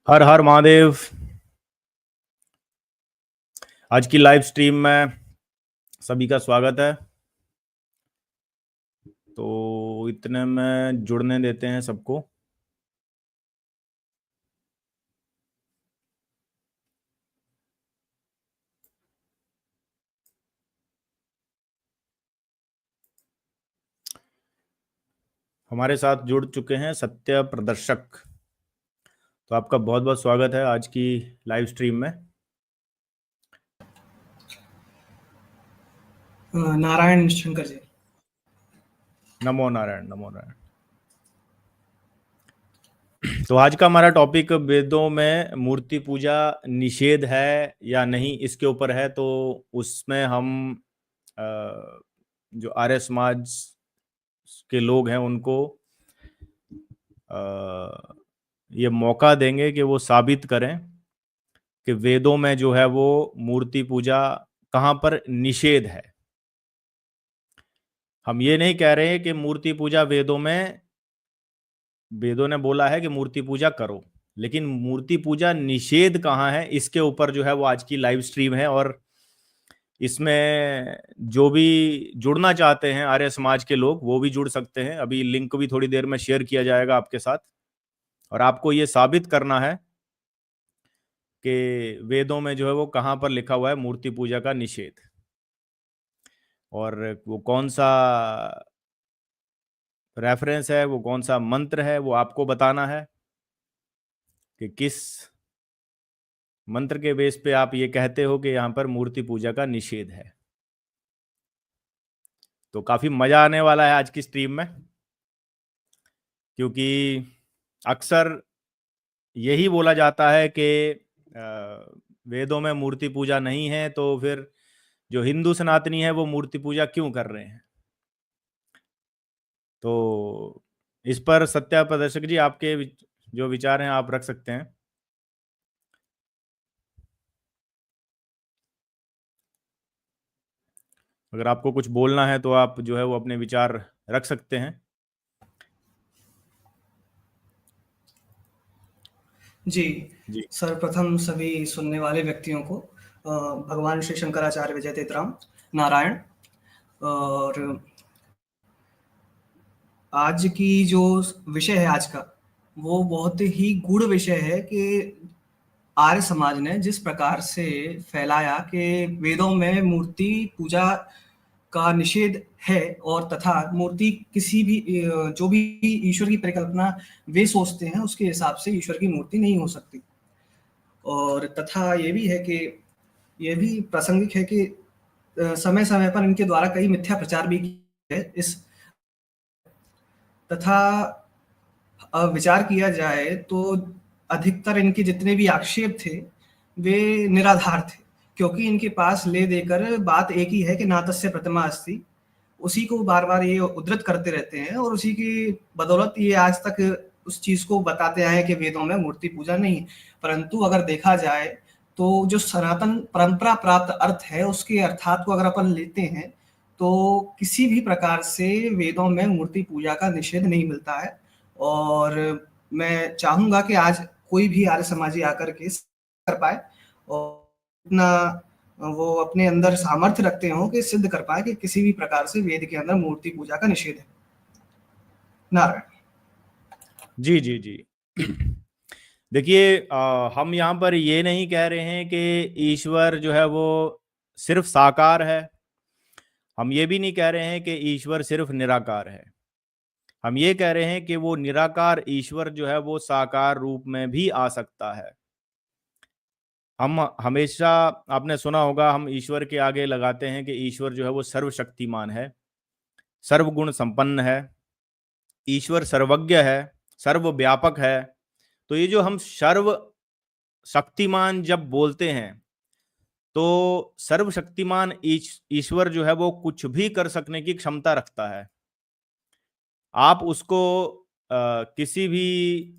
हर हर महादेव। आज की live stream में सभी का स्वागत है। तो इतने में जुड़ने देते हैं सबको। हमारे साथ जुड़ चुके हैं सत्य प्रदर्शक। तो आपका बहुत बहुत स्वागत है आज की लाइव स्ट्रीम में। नारायण शंकर जी। नमो नारायण, नमो नारायण। तो आज का हमारा टॉपिक वेदों में मूर्ति पूजा निषेध है या नहीं, इसके ऊपर है। तो उसमें हम जो आर्य समाज के लोग हैं उनको ये मौका देंगे कि वो साबित करें कि वेदों में जो है वो मूर्ति पूजा कहाँ पर निषेध है। हम ये नहीं कह रहे हैं कि मूर्ति पूजा वेदों ने बोला है कि मूर्ति पूजा करो, लेकिन मूर्ति पूजा निषेध कहाँ है, इसके ऊपर जो है वो आज की लाइव स्ट्रीम है। और इसमें जो भी जुड़ना चाहते हैं आर्य समाज के लोग वो भी जुड़ सकते हैं। अभी लिंक भी थोड़ी देर में शेयर किया जाएगा आपके साथ। और आपको ये साबित करना है कि वेदों में जो है वो कहाँ पर लिखा हुआ है मूर्ति पूजा का निषेध, और वो कौन सा रेफरेंस है, वो कौन सा मंत्र है, वो आपको बताना है कि किस मंत्र के बेस पे आप ये कहते हो कि यहाँ पर मूर्ति पूजा का निषेध है। तो काफी मजा आने वाला है आज की स्ट्रीम में, क्योंकि अक्सर यही बोला जाता है कि वेदों में मूर्ति पूजा नहीं है, तो फिर जो हिंदू सनातनी है वो मूर्ति पूजा क्यों कर रहे हैं। तो इस पर सत्या प्रदर्शक जी आपके जो विचार हैं आप रख सकते हैं। अगर आपको कुछ बोलना है तो आप जो है वो अपने विचार रख सकते हैं। जी, जी सर्वप्रथम सभी सुनने वाले व्यक्तियों को भगवान श्री शंकराचार्य विजय तेतराम नारायण। और आज की जो विषय है आज का, वो बहुत ही गूढ़ विषय है कि आर्य समाज ने जिस प्रकार से फैलाया कि वेदों में मूर्ति पूजा का निषेध है, और तथा मूर्ति किसी भी जो भी ईश्वर की परिकल्पना वे सोचते हैं उसके हिसाब से ईश्वर की मूर्ति नहीं हो सकती। और तथा ये भी है कि ये भी प्रासंगिक है कि समय समय पर इनके द्वारा कई मिथ्या प्रचार भी किए है। इस तथा विचार किया जाए तो अधिकतर इनके जितने भी आक्षेप थे वे निराधार थे, क्योंकि इनके पास ले देकर बात एक ही है कि नातस्य प्रतिमा अस्ति। उसी को बार बार ये उद्धृत करते रहते हैं और उसी की बदौलत ये आज तक उस चीज को बताते आए कि वेदों में मूर्ति पूजा नहीं। परंतु अगर देखा जाए तो जो सनातन परंपरा प्राप्त अर्थ है उसके अर्थात को अगर अपन लेते हैं तो किसी भी प्रकार से वेदों में मूर्ति पूजा का निषेध नहीं मिलता है। और मैं चाहूंगा कि आज कोई भी आर्य समाजी आकर के कर पाए और इतना वो अपने अंदर सामर्थ्य रखते हो कि सिद्ध कर पाए कि किसी भी प्रकार से वेद के अंदर मूर्ति पूजा का निषेध है। नारायण। जी जी जी। देखिए, हम यहाँ पर ये नहीं कह रहे हैं कि ईश्वर जो है वो सिर्फ साकार है। हम ये भी नहीं कह रहे हैं कि ईश्वर सिर्फ निराकार है। हम ये कह रहे हैं कि वो निराकार ईश्वर जो है वो साकार रूप में भी आ सकता है। हम हमेशा, आपने सुना होगा, हम ईश्वर के आगे लगाते हैं कि ईश्वर जो है वो सर्वशक्तिमान है, सर्वगुण संपन्न है, ईश्वर सर्वज्ञ है, सर्वव्यापक है। तो ये जो हम सर्व शक्तिमान जब बोलते हैं तो सर्वशक्तिमान ईश्वर जो है वो कुछ भी कर सकने की क्षमता रखता है। आप उसको किसी भी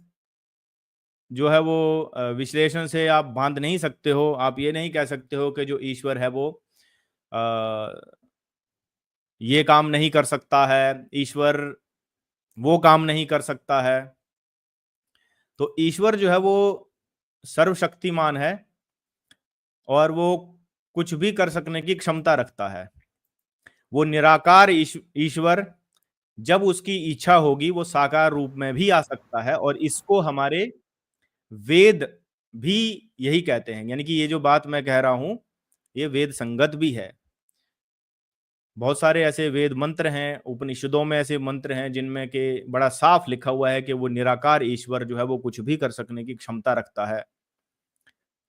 जो है वो विश्लेषण से आप बांध नहीं सकते हो। आप ये नहीं कह सकते हो कि जो ईश्वर है वो ये काम नहीं कर सकता है, ईश्वर वो काम नहीं कर सकता है। तो ईश्वर जो है वो सर्वशक्तिमान है और वो कुछ भी कर सकने की क्षमता रखता है। वो निराकार ईश्वर जब उसकी इच्छा होगी वो साकार रूप में भी आ सकता है, और इसको हमारे वेद भी यही कहते हैं। यानी कि ये जो बात मैं कह रहा हूं ये वेद संगत भी है। बहुत सारे ऐसे वेद मंत्र हैं, उपनिषदों में ऐसे मंत्र हैं जिनमें के बड़ा साफ लिखा हुआ है कि वो निराकार ईश्वर जो है वो कुछ भी कर सकने की क्षमता रखता है।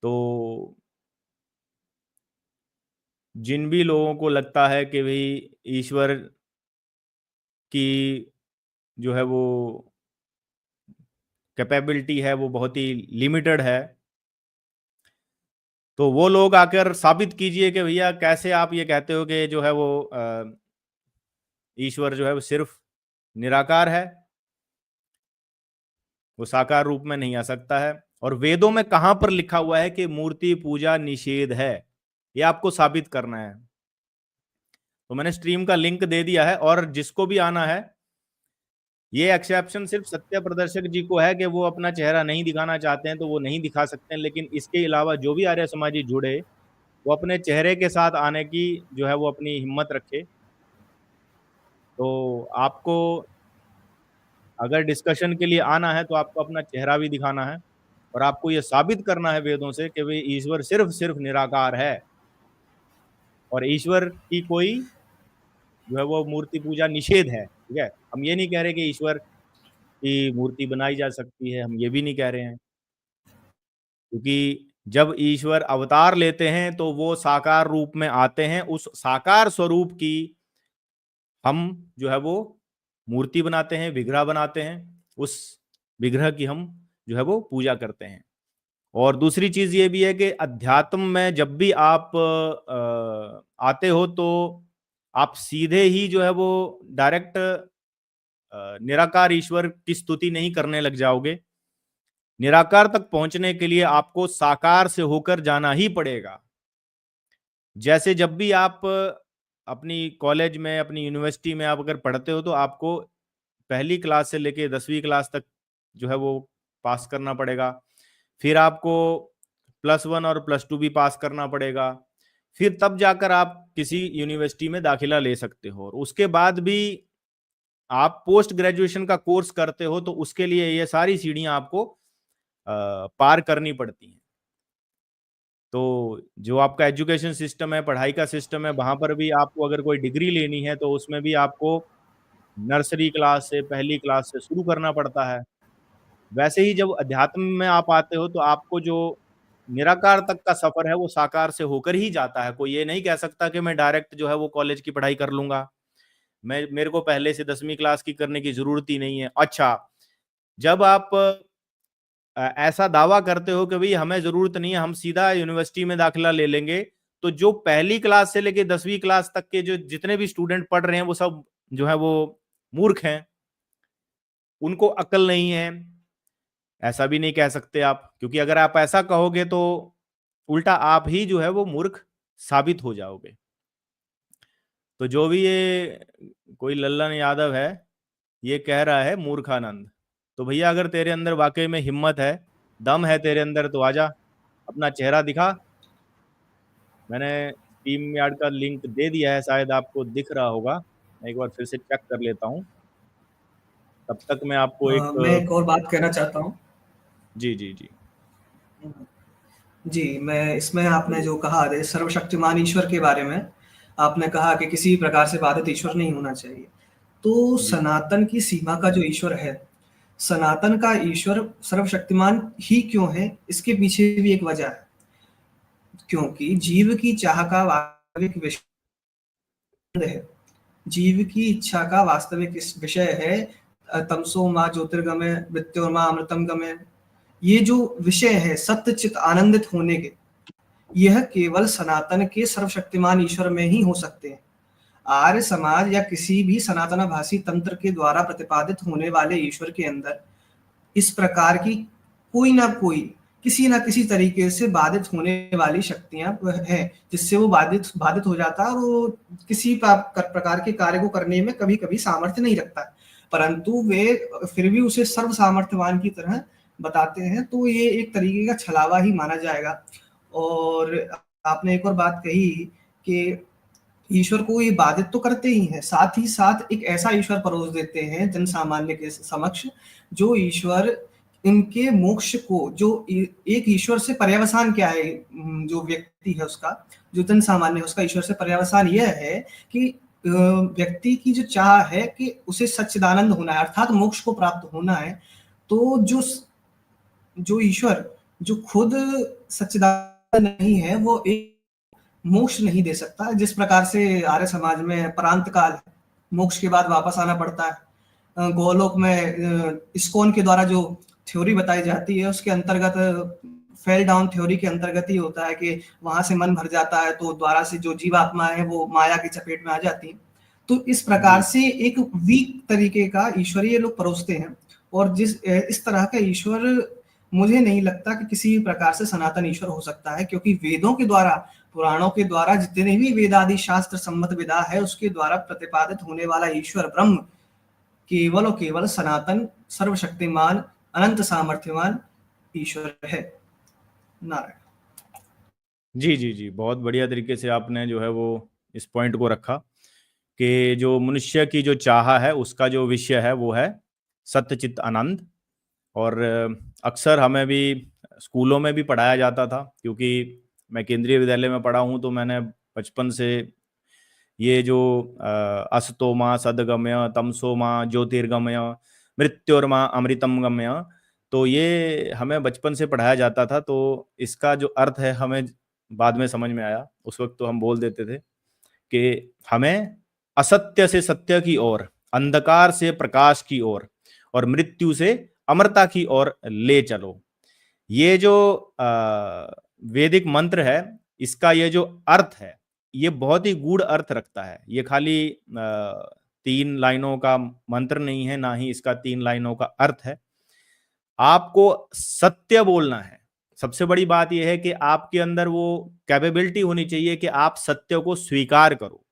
तो जिन भी लोगों को लगता है कि भाई ईश्वर की जो है वो कैपेबिलिटी है वो बहुत ही लिमिटेड है, तो वो लोग आकर साबित कीजिए कि भैया कैसे आप ये कहते हो कि जो है वो ईश्वर जो है वो सिर्फ निराकार है, वो साकार रूप में नहीं आ सकता है। और वेदों में कहां पर लिखा हुआ है कि मूर्ति पूजा निषेध है, ये आपको साबित करना है। तो मैंने स्ट्रीम का लिंक दे दिया है, और जिसको भी आना है, ये एक्सेप्शन सिर्फ सत्य प्रदर्शक जी को है कि वो अपना चेहरा नहीं दिखाना चाहते हैं तो वो नहीं दिखा सकते हैं, लेकिन इसके अलावा जो भी आर्य समाजी जुड़े वो अपने चेहरे के साथ आने की जो है वो अपनी हिम्मत रखे। तो आपको अगर डिस्कशन के लिए आना है तो आपको अपना चेहरा भी दिखाना है, और आपको ये साबित करना है वेदों से कि भाई ईश्वर सिर्फ सिर्फ निराकार है, और ईश्वर की कोई जो है वो मूर्ति पूजा निषेध है। ठीक है, हम ये नहीं कह रहे कि ईश्वर की मूर्ति बनाई जा सकती है, हम ये भी नहीं कह रहे हैं, क्योंकि जब ईश्वर अवतार लेते हैं तो वो साकार रूप में आते हैं, उस साकार स्वरूप की हम जो है वो मूर्ति बनाते हैं, विग्रह बनाते हैं, उस विग्रह की हम जो है वो पूजा करते हैं। और दूसरी चीज ये भी है कि अध्यात्म में जब भी आप आते हो तो आप सीधे ही जो है वो डायरेक्ट निराकार ईश्वर की स्तुति नहीं करने लग जाओगे। निराकार तक पहुंचने के लिए आपको साकार से होकर जाना ही पड़ेगा। जैसे जब भी आप अपनी कॉलेज में, अपनी यूनिवर्सिटी में आप अगर पढ़ते हो तो आपको पहली क्लास से लेके 10वीं क्लास तक जो है वो पास करना पड़ेगा, फिर आपको +1 और +2 भी पास करना पड़ेगा, फिर तब जाकर आप किसी यूनिवर्सिटी में दाखिला ले सकते हो। और उसके बाद भी आप पोस्ट ग्रेजुएशन का कोर्स करते हो तो उसके लिए ये सारी सीढ़ियां आपको पार करनी पड़ती हैं। तो जो आपका एजुकेशन सिस्टम है, पढ़ाई का सिस्टम है, वहां पर भी आपको अगर कोई डिग्री लेनी है तो उसमें भी आपको नर्सरी क्लास से, पहली क्लास से शुरू करना पड़ता है। वैसे ही जब अध्यात्म में आप आते हो तो आपको जो निराकार तक का सफर है वो साकार से होकर ही जाता है। कोई ये नहीं कह सकता कि मैं डायरेक्ट जो है वो कॉलेज की पढ़ाई कर लूंगा, मेरे को पहले से 10वीं क्लास की करने की जरूरत ही नहीं है। अच्छा, जब आप ऐसा दावा करते हो कि भाई हमें जरूरत नहीं है, हम सीधा यूनिवर्सिटी में दाखिला ले लेंगे, तो जो पहली क्लास से लेके 10वीं क्लास तक के जो जितने भी स्टूडेंट पढ़ रहे हैं वो सब जो है वो मूर्ख हैं, उनको अकल नहीं है, ऐसा भी नहीं कह सकते आप। क्योंकि अगर आप ऐसा कहोगे तो उल्टा आप ही जो है वो मूर्ख साबित हो जाओगे। तो जो भी ये कोई लल्लन यादव है ये कह रहा है मूर्खानंद, तो भैया अगर तेरे अंदर वाकई में हिम्मत है, दम है तेरे अंदर, तो आजा अपना चेहरा दिखा। मैंने टीम यार्ड का लिंक दे दिया है, शायद आपको दिख रहा होगा, मैं एक बार फिर से चेक कर लेता हूँ, तब तक मैं आपको मैं एक और बात कहना चाहता हूँ। जी जी जी जी, मैं इसमें आपने जो कहा सर्वशक्तिमान ईश्वर के बारे में, आपने कहा कि किसी प्रकार से बाधित ईश्वर नहीं होना चाहिए। तो जी सनातन की सीमा का जो ईश्वर है, सनातन का ईश्वर सर्वशक्तिमान ही क्यों है, इसके पीछे भी एक वजह है। क्योंकि जीव की चाह का वास्तविक विषय है, जीव की इच्छा का वास्तविक विषय है तमसो माँ ज्योतिर्गमय मृत्योर्मा अमृतम गमय। ये जो विषय है सत्य चित आनंदित होने के, यह केवल सनातन के सर्वशक्तिमान ईश्वर में ही हो सकते हैं। आर्य समाज या किसी भी सनातन भाषी तंत्र के द्वारा प्रतिपादित होने वाले ईश्वर के अंदर इस प्रकार की कोई ना कोई, किसी ना किसी तरीके से बाधित होने वाली शक्तियां हैं, जिससे वो बाधित हो जाता है और वो किसी प्रकार के कार्य को करने में कभी कभी सामर्थ्य नहीं रखता है, परंतु वे फिर भी उसे सर्व सामर्थ्यवान की तरह बताते हैं, तो ये एक तरीके का छलावा ही माना जाएगा। और आपने एक और बात कही कि ईश्वर को ये बाधित तो करते ही हैं, साथ ही साथ एक ऐसा ईश्वर परोस देते हैं जन सामान्य के समक्ष, जो ईश्वर इनके मोक्ष को, जो एक ईश्वर से पर्यवसान क्या है, जो व्यक्ति है उसका, जो जन सामान्य है उसका ईश्वर से पर्यवसान यह है कि व्यक्ति की जो चाह है कि उसे सच्चिदानंद होना है, अर्थात मोक्ष को प्राप्त होना है। तो जो ईश्वर जो खुद सच्चिदानंद नहीं है, वो एक मोक्ष नहीं दे सकता। जिस प्रकार से आर्य समाज में परांत काल है, मोक्ष के बाद वापस आना पड़ता है। गोलोक में इस्कॉन के द्वारा जो थ्योरी बताई जाती है, उसके अंतर्गत फेल डाउन थ्योरी के अंतर्गत ही होता है कि वहां से मन भर जाता है, तो द्वारा से जो जीवात्मा है वो माया की चपेट में आ जाती है। तो इस प्रकार से एक वीक तरीके का ईश्वरीय लोग परोसते हैं, और इस तरह का ईश्वर मुझे नहीं लगता कि किसी प्रकार से सनातन ईश्वर हो सकता है, क्योंकि वेदों के द्वारा, पुराणों के द्वारा, जितने भी वेदादि शास्त्र सम्मत विदा है, उसके द्वारा प्रतिपादित होने वाला ईश्वर ब्रह्म केवल और केवल सनातन, सर्वशक्तिमान, अनंत सामर्थ्यवान ईश्वर है। नारायण। जी जी जी, बहुत बढ़िया तरीके से आपने जो है वो इस पॉइंट को रखा कि जो मनुष्य की जो चाह है उसका जो विषय है वो है सत्यचित आनंद। और अक्सर हमें भी स्कूलों में भी पढ़ाया जाता था, क्योंकि मैं केंद्रीय विद्यालय में पढ़ा हूँ, तो मैंने बचपन से ये जो असतो माँ सदगमय, तमसो माँ ज्योतिर्गमय, मृत्योर्मा अमृतम गमय, तो ये हमें बचपन से पढ़ाया जाता था। तो इसका जो अर्थ है हमें बाद में समझ में आया, उस वक्त तो हम बोल देते थे कि हमें असत्य से सत्य की ओर, अंधकार से प्रकाश की ओर और मृत्यु से अमरता की ओर ले चलो। ये जो वैदिक मंत्र है, इसका ये जो अर्थ है, ये बहुत ही गूढ़ अर्थ रखता है। ये खाली 3 लाइनों का मंत्र नहीं है, ना ही इसका 3 लाइनों का अर्थ है। आपको सत्य बोलना है। सबसे बड़ी बात यह है कि आपके अंदर वो कैपेबिलिटी होनी चाहिए कि आप सत्य को स्वीकार करो।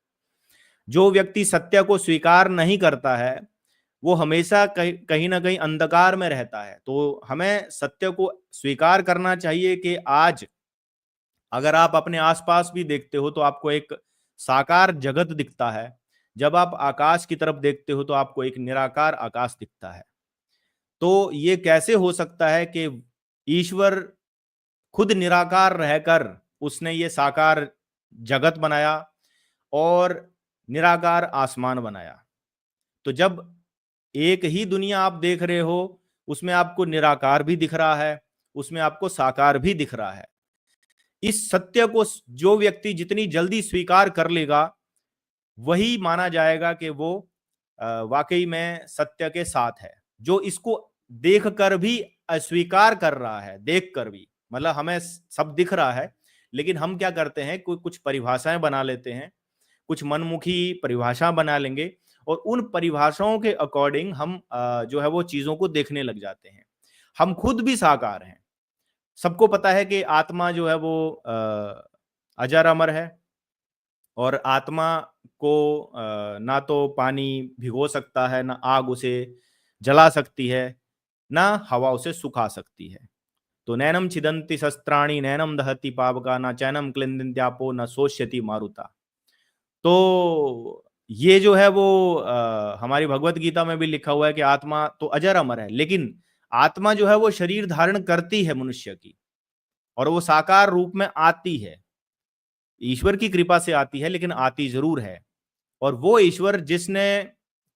जो व्यक्ति सत्य को स्वीकार नहीं करता है, वो हमेशा कहीं ना कहीं अंधकार में रहता है। तो हमें सत्य को स्वीकार करना चाहिए कि आज अगर आप अपने आसपास भी देखते हो तो आपको एक साकार जगत दिखता है। जब आप आकाश की तरफ देखते हो तो आपको एक निराकार आकाश दिखता है। तो ये कैसे हो सकता है कि ईश्वर खुद निराकार रहकर उसने ये साकार जगत बनाया और निराकार आसमान बनाया। तो जब एक ही दुनिया आप देख रहे हो, उसमें आपको निराकार भी दिख रहा है, उसमें आपको साकार भी दिख रहा है। इस सत्य को जो व्यक्ति जितनी जल्दी स्वीकार कर लेगा, वही माना जाएगा कि वो वाकई में सत्य के साथ है। जो इसको देखकर भी अस्वीकार कर रहा है, देखकर भी, मतलब हमें सब दिख रहा है, लेकिन हम क्या करते हैं, कुछ परिभाषाएं बना लेते हैं, कुछ मनमुखी परिभाषा बना लेंगे, और उन परिभाषाओं के अकॉर्डिंग हम जो है वो चीजों को देखने लग जाते हैं। हम खुद भी साकार हैं। सबको पता है कि आत्मा जो है वो अजर अमर है, और आत्मा को ना तो पानी भिगो सकता है, ना आग उसे जला सकती है, ना हवा उसे सुखा सकती है। तो नैनम छिदंती शस्त्राणी नैनम दहती पावका ना चैनम क्लिंदित्यापो न सोष्यति मारुता। तो ये जो है वो हमारी भगवत गीता में भी लिखा हुआ है कि आत्मा तो अजर अमर है, लेकिन आत्मा जो है वो शरीर धारण करती है मनुष्य की, और वो साकार रूप में आती है। ईश्वर की कृपा से आती है, लेकिन आती जरूर है। और वो ईश्वर जिसने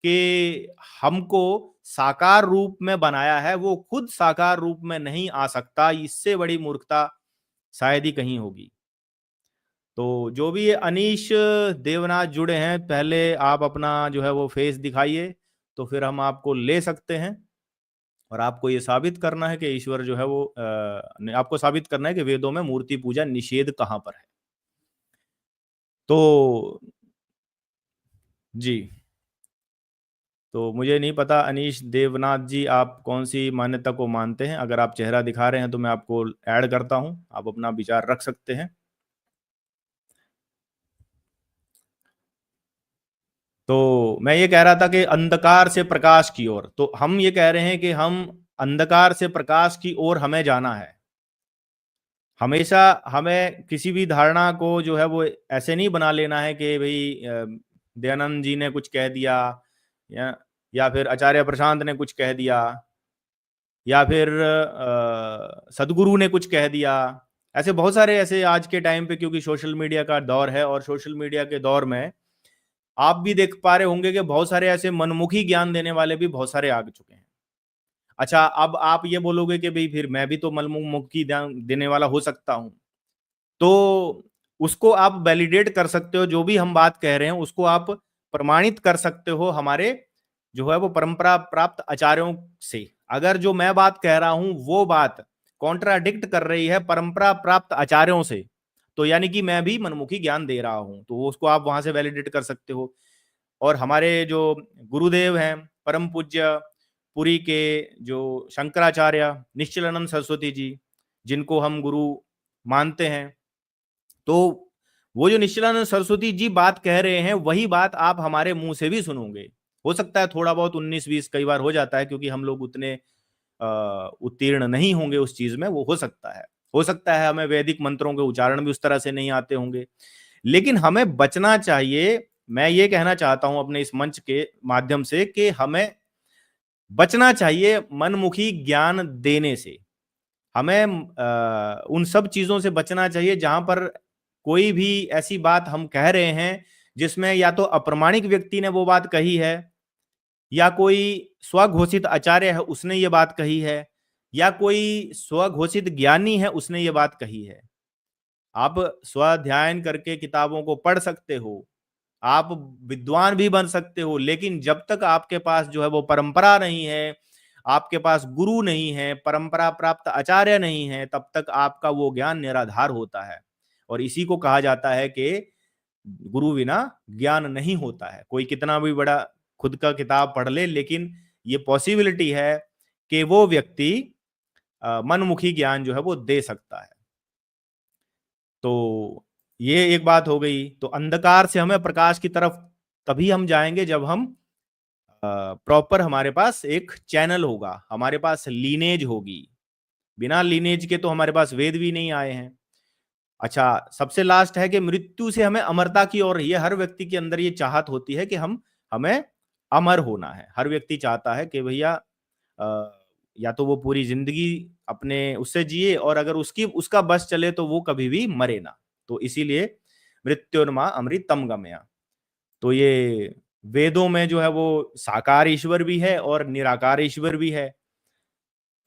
कि हमको साकार रूप में बनाया है, वो खुद साकार रूप में नहीं आ सकता। इससे बड़ी मूर्खता शायद ही कहीं होगी। तो जो भी ये अनीश देवनाथ जुड़े हैं, पहले आप अपना जो है वो फेस दिखाइए, तो फिर हम आपको ले सकते हैं। और आपको ये साबित करना है कि ईश्वर जो है वो आपको साबित करना है कि वेदों में मूर्ति पूजा निषेध कहाँ पर है। तो जी, तो मुझे नहीं पता अनीश देवनाथ जी आप कौन सी मान्यता को मानते हैं। अगर आप चेहरा दिखा रहे हैं तो मैं आपको ऐड करता हूं, आप अपना विचार रख सकते हैं। तो मैं ये कह रहा था कि अंधकार से प्रकाश की ओर, तो हम ये कह रहे हैं कि हम अंधकार से प्रकाश की ओर हमें जाना है। हमेशा हमें किसी भी धारणा को जो है वो ऐसे नहीं बना लेना है कि भाई दयानंद जी ने कुछ कह दिया, या फिर आचार्य प्रशांत ने कुछ कह दिया, या फिर सदगुरु ने कुछ कह दिया। ऐसे बहुत सारे ऐसे आज के टाइम पे, क्योंकि सोशल मीडिया का दौर है, और सोशल मीडिया के दौर में आप भी देख पा रहे होंगे कि बहुत सारे ऐसे मनमुखी ज्ञान देने वाले भी बहुत सारे आ चुके हैं। अच्छा, अब आप ये बोलोगे कि भाई फिर मैं भी तो मनमुखी ज्ञान देने वाला हो सकता हूं, तो उसको आप वैलिडेट कर सकते हो। जो भी हम बात कह रहे हैं उसको आप प्रमाणित कर सकते हो हमारे जो है वो परंपरा प्राप्त आचार्यों से। अगर जो मैं बात कह रहा हूं वो बात कॉन्ट्राडिक्ट कर रही है परंपरा प्राप्त आचार्यों से, तो यानी कि मैं भी मनमुखी ज्ञान दे रहा हूं, तो उसको आप वहां से वैलिडेट कर सकते हो। और हमारे जो गुरुदेव हैं परम पूज्य पुरी के जो शंकराचार्य निश्चलानंद सरस्वती जी, जिनको हम गुरु मानते हैं, तो वो जो निश्चलानंद सरस्वती जी बात कह रहे हैं वही बात आप हमारे मुंह से भी सुनोगे। हो सकता है थोड़ा बहुत 19-20 कई बार हो जाता है, क्योंकि हम लोग उतने उत्तीर्ण नहीं होंगे उस चीज में, वो हो सकता है हमें वैदिक मंत्रों के उच्चारण भी उस तरह से नहीं आते होंगे, लेकिन हमें बचना चाहिए। मैं ये कहना चाहता हूं अपने इस मंच के माध्यम से कि हमें बचना चाहिए मनमुखी ज्ञान देने से। हमें उन सब चीजों से बचना चाहिए जहां पर कोई भी ऐसी बात हम कह रहे हैं जिसमें या तो अप्रामाणिक व्यक्ति ने वो बात कही है, या कोई स्वघोषित आचार्य है उसने ये बात कही है, या कोई स्वघोषित ज्ञानी है उसने ये बात कही है। आप स्वाध्यायन करके किताबों को पढ़ सकते हो, आप विद्वान भी बन सकते हो, लेकिन जब तक आपके पास जो है वो परंपरा नहीं है, आपके पास गुरु नहीं है, परंपरा प्राप्त आचार्य नहीं है, तब तक आपका वो ज्ञान निराधार होता है। और इसी को कहा जाता है कि गुरु बिना ज्ञान नहीं होता है। कोई कितना भी बड़ा खुद का किताब पढ़ ले, लेकिन ये पॉसिबिलिटी है कि वो व्यक्ति मनमुखी ज्ञान जो है वो दे सकता है। तो ये एक बात हो गई। तो अंधकार से हमें प्रकाश की तरफ तभी हम जाएंगे जब हम प्रॉपर हमारे पास एक चैनल होगा, हमारे पास लीनेज होगी। बिना लीनेज के तो हमारे पास वेद भी नहीं आए हैं। अच्छा, सबसे लास्ट है कि मृत्यु से हमें अमरता की ओर, ये हर व्यक्ति के अंदर ये चाहत होती है कि हमें अमर होना है। हर व्यक्ति चाहता है कि भैया या तो वो पूरी जिंदगी अपने उससे जिए, और अगर उसका बस चले तो वो कभी भी मरे ना। तो इसीलिए मृत्युर्मा अमृतम गमया। तो ये वेदों में जो है वो साकार ईश्वर भी है और निराकार ईश्वर भी है।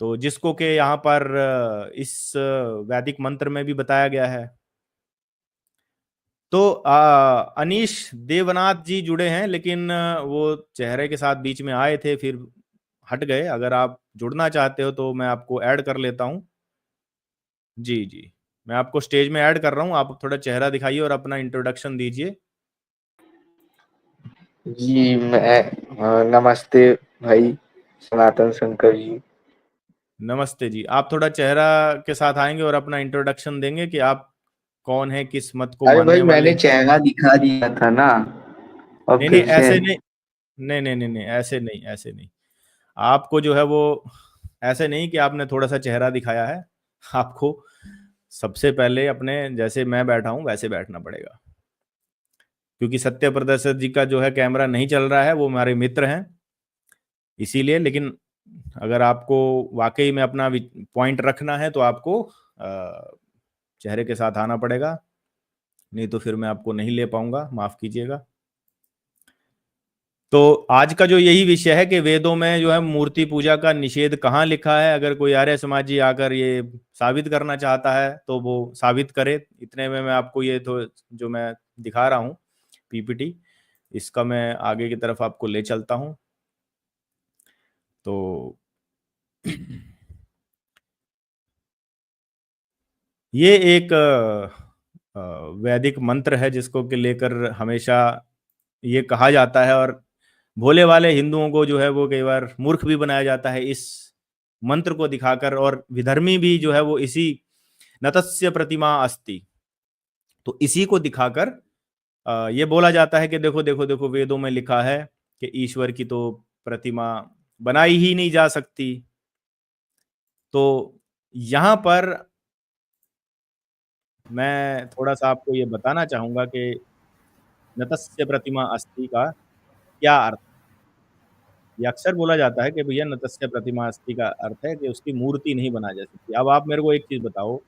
तो जिसको के यहाँ पर इस वैदिक मंत्र में भी बताया गया है। तो अनीश देवनाथ जी जुड़े हैं, लेकिन वो चेहरे के साथ बीच में आए थे फिर हट गए। अगर आप जुड़ना चाहते हो तो मैं आपको ऐड कर लेता हूं। जी जी, मैं आपको स्टेज में ऐड कर रहा हूं। आप थोड़ा चेहरा दिखाइए और अपना इंट्रोडक्शन दीजिए। जी मैं नमस्ते भाई सनातन शंकर जी। नमस्ते जी। आप थोड़ा चेहरा के साथ आएंगे और अपना इंट्रोडक्शन देंगे कि आप कौन है, किस मत को अरे मानने भाई वाले मैंने हैं। चेहरा दिखा दिया था ना, और नहीं नहीं, फिर से। ऐसे नहीं, नहीं नहीं नहीं नहीं, ऐसे नहीं, ऐसे नहीं। आपको जो है वो ऐसे नहीं कि आपने थोड़ा सा चेहरा दिखाया है। आपको सबसे पहले अपने जैसे मैं बैठा हूं वैसे बैठना पड़ेगा, क्योंकि सत्य प्रदर्शक जी का जो है कैमरा नहीं चल रहा है, वो हमारे मित्र हैं इसीलिए। लेकिन अगर आपको वाकई में अपना पॉइंट रखना है तो आपको चेहरे के साथ आना पड़ेगा, नहीं तो फिर मैं आपको नहीं ले पाऊंगा, माफ कीजिएगा। तो आज का जो यही विषय है कि वेदों में जो है मूर्ति पूजा का निषेध कहाँ लिखा है। अगर कोई आर्य समाजी आकर ये साबित करना चाहता है तो वो साबित करे। इतने में मैं आपको ये तो जो मैं दिखा रहा हूँ पीपीटी, इसका मैं आगे की तरफ आपको ले चलता हूँ। तो ये एक वैदिक मंत्र है जिसको के लेकर हमेशा ये कहा जाता है, और भोले वाले हिंदुओं को जो है वो कई बार मूर्ख भी बनाया जाता है इस मंत्र को दिखाकर, और विधर्मी भी जो है वो इसी नतस्य प्रतिमा अस्ति, तो इसी को दिखाकर ये बोला जाता है कि देखो देखो देखो वेदों में लिखा है कि ईश्वर की तो प्रतिमा बनाई ही नहीं जा सकती। तो यहाँ पर मैं थोड़ा-सा आपको ये बताना चाहूँगा कि नतस्य प्रतिमा अस्ति का क्या अर्थ है? ये अक्सर बोला जाता है कि भैया नतस्य प्रतिमा अस्ति का अर्थ है कि उसकी मूर्ति नहीं बनाई जा सकती। अब आप मेरे को एक चीज़ बताओ,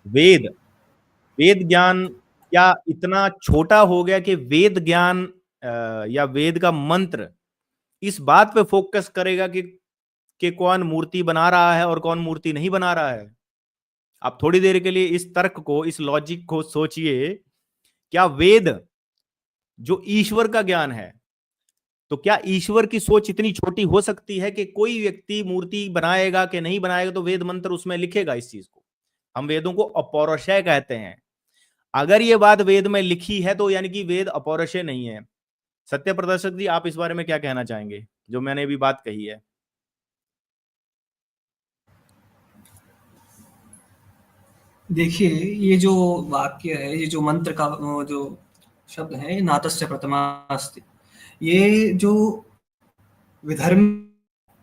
वेद वेद ज्ञान क्या इतना छोटा हो गया कि वेद ज्ञान या वेद का मंत्र इस बात पे फ़ोकस करेगा कि कौन मूर्ति बना रहा है और कौन मूर्ति नहीं बना रहा है? आप थोड़ी देर के लिए इस तर्क को, इस लॉजिक को सोचिए, क्या वेद जो ईश्वर का ज्ञान है, तो क्या ईश्वर की सोच इतनी छोटी हो सकती है कि कोई व्यक्ति मूर्ति बनाएगा कि नहीं बनाएगा तो वेद मंत्र उसमें लिखेगा इस चीज को? हम वेदों को अपौरुषेय कहते हैं। अगर ये बात वेद में लिखी है तो यानी कि वेद अपौरुषेय नहीं है। सत्य प्रदर्शक जी, आप इस बारे में क्या कहना चाहेंगे, जो मैंने अभी बात कही है? देखिए, ये जो वाक्य है, ये जो मंत्र का जो शब्द है, नातस्य प्रथमा अस्ति, ये जो विधर्म,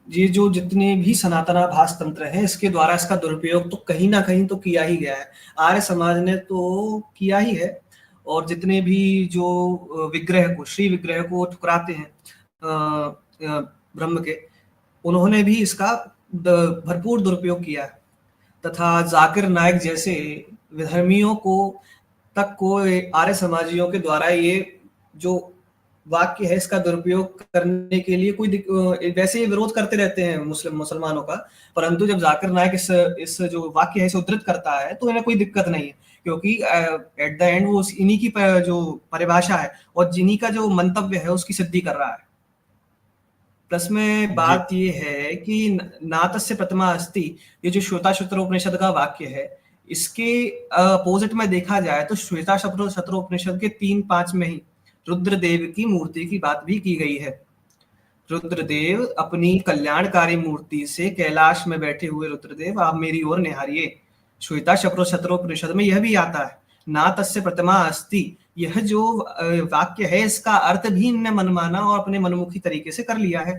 ये जो जितने भी सनातनाभास तंत्र है, इसके द्वारा इसका दुरुपयोग तो कहीं ना कहीं तो किया ही गया है। आर्य समाज ने तो किया ही है, और जितने भी जो विग्रह को, श्री विग्रह को ठुकराते हैं ब्रह्म के, उन्होंने भी इसका भरपूर दुरुपयोग किया है। तथा जाकिर नायक जैसे विधर्मियों को तक को आर्य समाजियों के द्वारा ये जो वाक्य है इसका दुरुपयोग करने के लिए वैसे ही विरोध करते रहते हैं मुसलमानों का, परंतु जब जाकिर नायक इस जो वाक्य है इसे उद्धृत करता है तो इन्हें कोई दिक्कत नहीं है, क्योंकि एट द एंड वो इन्हीं की जो परिभाषा है और जिन्हीं का जो मंतव्य है उसकी सिद्धि कर रहा है। प्लस में बात ये है कि नातस्य प्रतिमा अस्ति, ये जो श्वेताशत्रोपनिषद का वाक्य है, इसके अपोजिट में देखा जाए तो श्वेताशत्रोपनिषद के 3-5 में ही रुद्रदेव की मूर्ति की बात भी की गई है। रुद्रदेव अपनी कल्याणकारी मूर्ति से कैलाश में बैठे हुए रुद्रदेव, आप मेरी ओर निहारिए। श्वेताशत्रोपनिषद में यह भी आता है, नातस्य प्रतिमा अस्ति। यह जो वाक्य है इसका अर्थ भी इनने मनमाना और अपने मनमुखी तरीके से कर लिया है।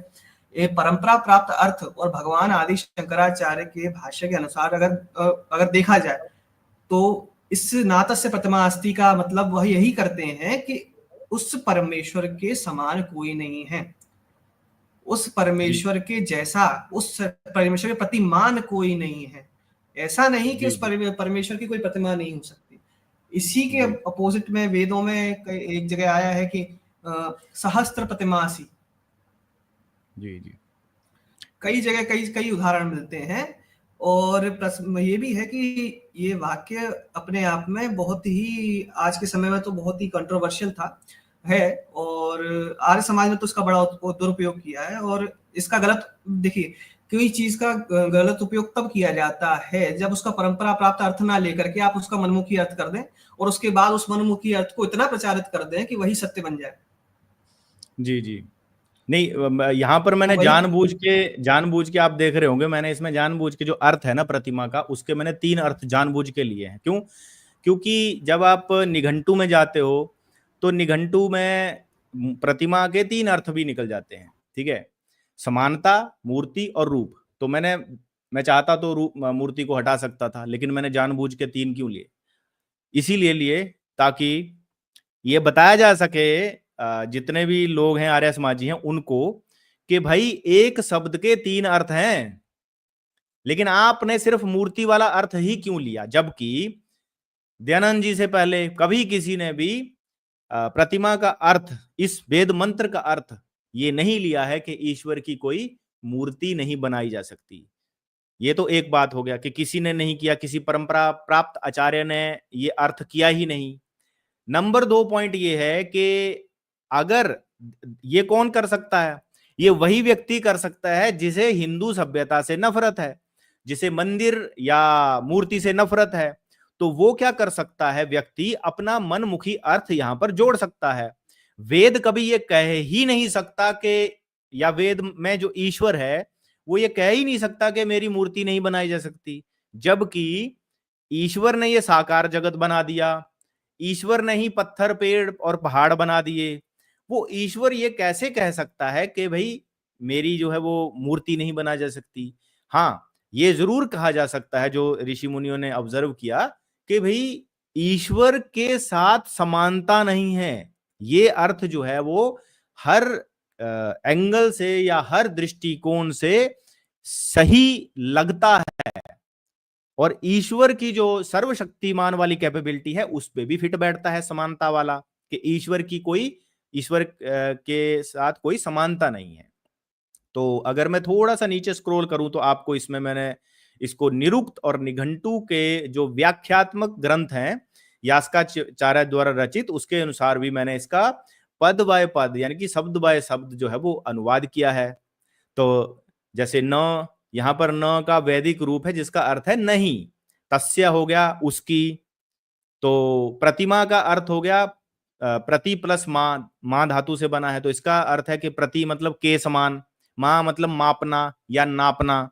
ये परंपरा प्राप्त अर्थ और भगवान आदि शंकराचार्य के भाष्य के अनुसार अगर देखा जाए तो इस नातस्य प्रतिमा अस्ति का मतलब वह यही करते हैं कि उस परमेश्वर के समान कोई नहीं है, उस परमेश्वर के जैसा, उस परमेश्वर के प्रतिमान कोई नहीं है। ऐसा नहीं कि उस परमेश्वर की कोई प्रतिमा नहीं हो सकती। इसी के अपोजिट में वेदों में एक जगह आया है कि सहस्त्र प्रतिमासी। जी जी, कई जगह कई उदाहरण मिलते हैं। और ये भी है कि ये वाक्य अपने आप में बहुत ही आज के समय में तो बहुत ही कंट्रोवर्शियल है, और आर्य समाज ने तो इसका बड़ा दुरुपयोग किया है। और इसका गलत, देखिए, कोई चीज का गलत उपयोग तब किया जाता है जब उसका परंपरा प्राप्त अर्थ ना लेकर के आप उसका मनमुखी अर्थ कर दें और उसके बाद उस मनमुखी अर्थ को इतना प्रचारित कर दें कि वही सत्य बन जाए। जी जी, नहीं, यहाँ पर मैंने जानबूझ के आप देख रहे होंगे, मैंने इसमें जानबूझ के जो अर्थ है ना प्रतिमा का, उसके मैंने 3 अर्थ जानबूझ के लिए हैं। क्यों? क्योंकि जब आप निघंटू में जाते हो तो निघंटू में प्रतिमा के 3 अर्थ भी निकल जाते हैं, ठीक है? समानता, मूर्ति और रूप। तो मैं चाहता तो रूप मूर्ति को हटा सकता था, लेकिन मैंने जानबूझ के 3 क्यों लिए? इसीलिए लिए ताकि ये बताया जा सके जितने भी लोग हैं आर्य समाजी हैं उनको, कि भाई एक शब्द के 3 अर्थ हैं, लेकिन आपने सिर्फ मूर्ति वाला अर्थ ही क्यों लिया? जबकि दयानंद जी से पहले कभी किसी ने भी प्रतिमा का अर्थ, इस वेद मंत्र का अर्थ ये नहीं लिया है कि ईश्वर की कोई मूर्ति नहीं बनाई जा सकती। ये तो एक बात हो गया कि किसी ने नहीं किया, किसी परंपरा प्राप्त आचार्य ने ये अर्थ किया ही नहीं। नंबर 2 पॉइंट ये है कि अगर ये कौन कर सकता है? ये वही व्यक्ति कर सकता है जिसे हिंदू सभ्यता से नफरत है, जिसे मंदिर या मूर्ति से नफरत है। तो वो क्या कर सकता है? व्यक्ति अपना मनमुखी अर्थ यहां पर जोड़ सकता है। वेद कभी ये कह ही नहीं सकता कि, या वेद में जो ईश्वर है वो ये कह ही नहीं सकता कि मेरी मूर्ति नहीं बनाई जा सकती, जबकि ईश्वर ने ये साकार जगत बना दिया, ईश्वर ने ही पत्थर, पेड़ और पहाड़ बना दिए। वो ईश्वर ये कैसे कह सकता है कि भाई मेरी जो है वो मूर्ति नहीं बना जा सकती? हाँ, ये जरूर कहा जा सकता है, जो ऋषि मुनियों ने ऑब्जर्व किया, कि भाई ईश्वर के साथ समानता नहीं है। ये अर्थ जो है वो हर एंगल से या हर दृष्टिकोण से सही लगता है, और ईश्वर की जो सर्वशक्तिमान वाली कैपेबिलिटी है उस पे भी फिट बैठता है समानता वाला, कि ईश्वर के साथ कोई समानता नहीं है। तो अगर मैं थोड़ा सा नीचे स्क्रॉल करूं तो आपको इसमें मैंने इसको निरुक्त और निघंटु के जो व्याख्यात्मक ग्रंथ हैं यास्काचार्य द्वारा रचित, उसके अनुसार भी मैंने इसका पद बाय पद यानी कि शब्द बाय शब्द जो है वो अनुवाद किया है। तो जैसे न, यहां पर न का वैदिक रूप है जिसका अर्थ है नहीं, तस्य हो गया उसकी, तो प्रतिमा का अर्थ हो गया प्रति प्लस मां धातु से बना है, तो इसका अर्थ है कि प्रति मतलब के समान, मां मतलब मापना या नापना।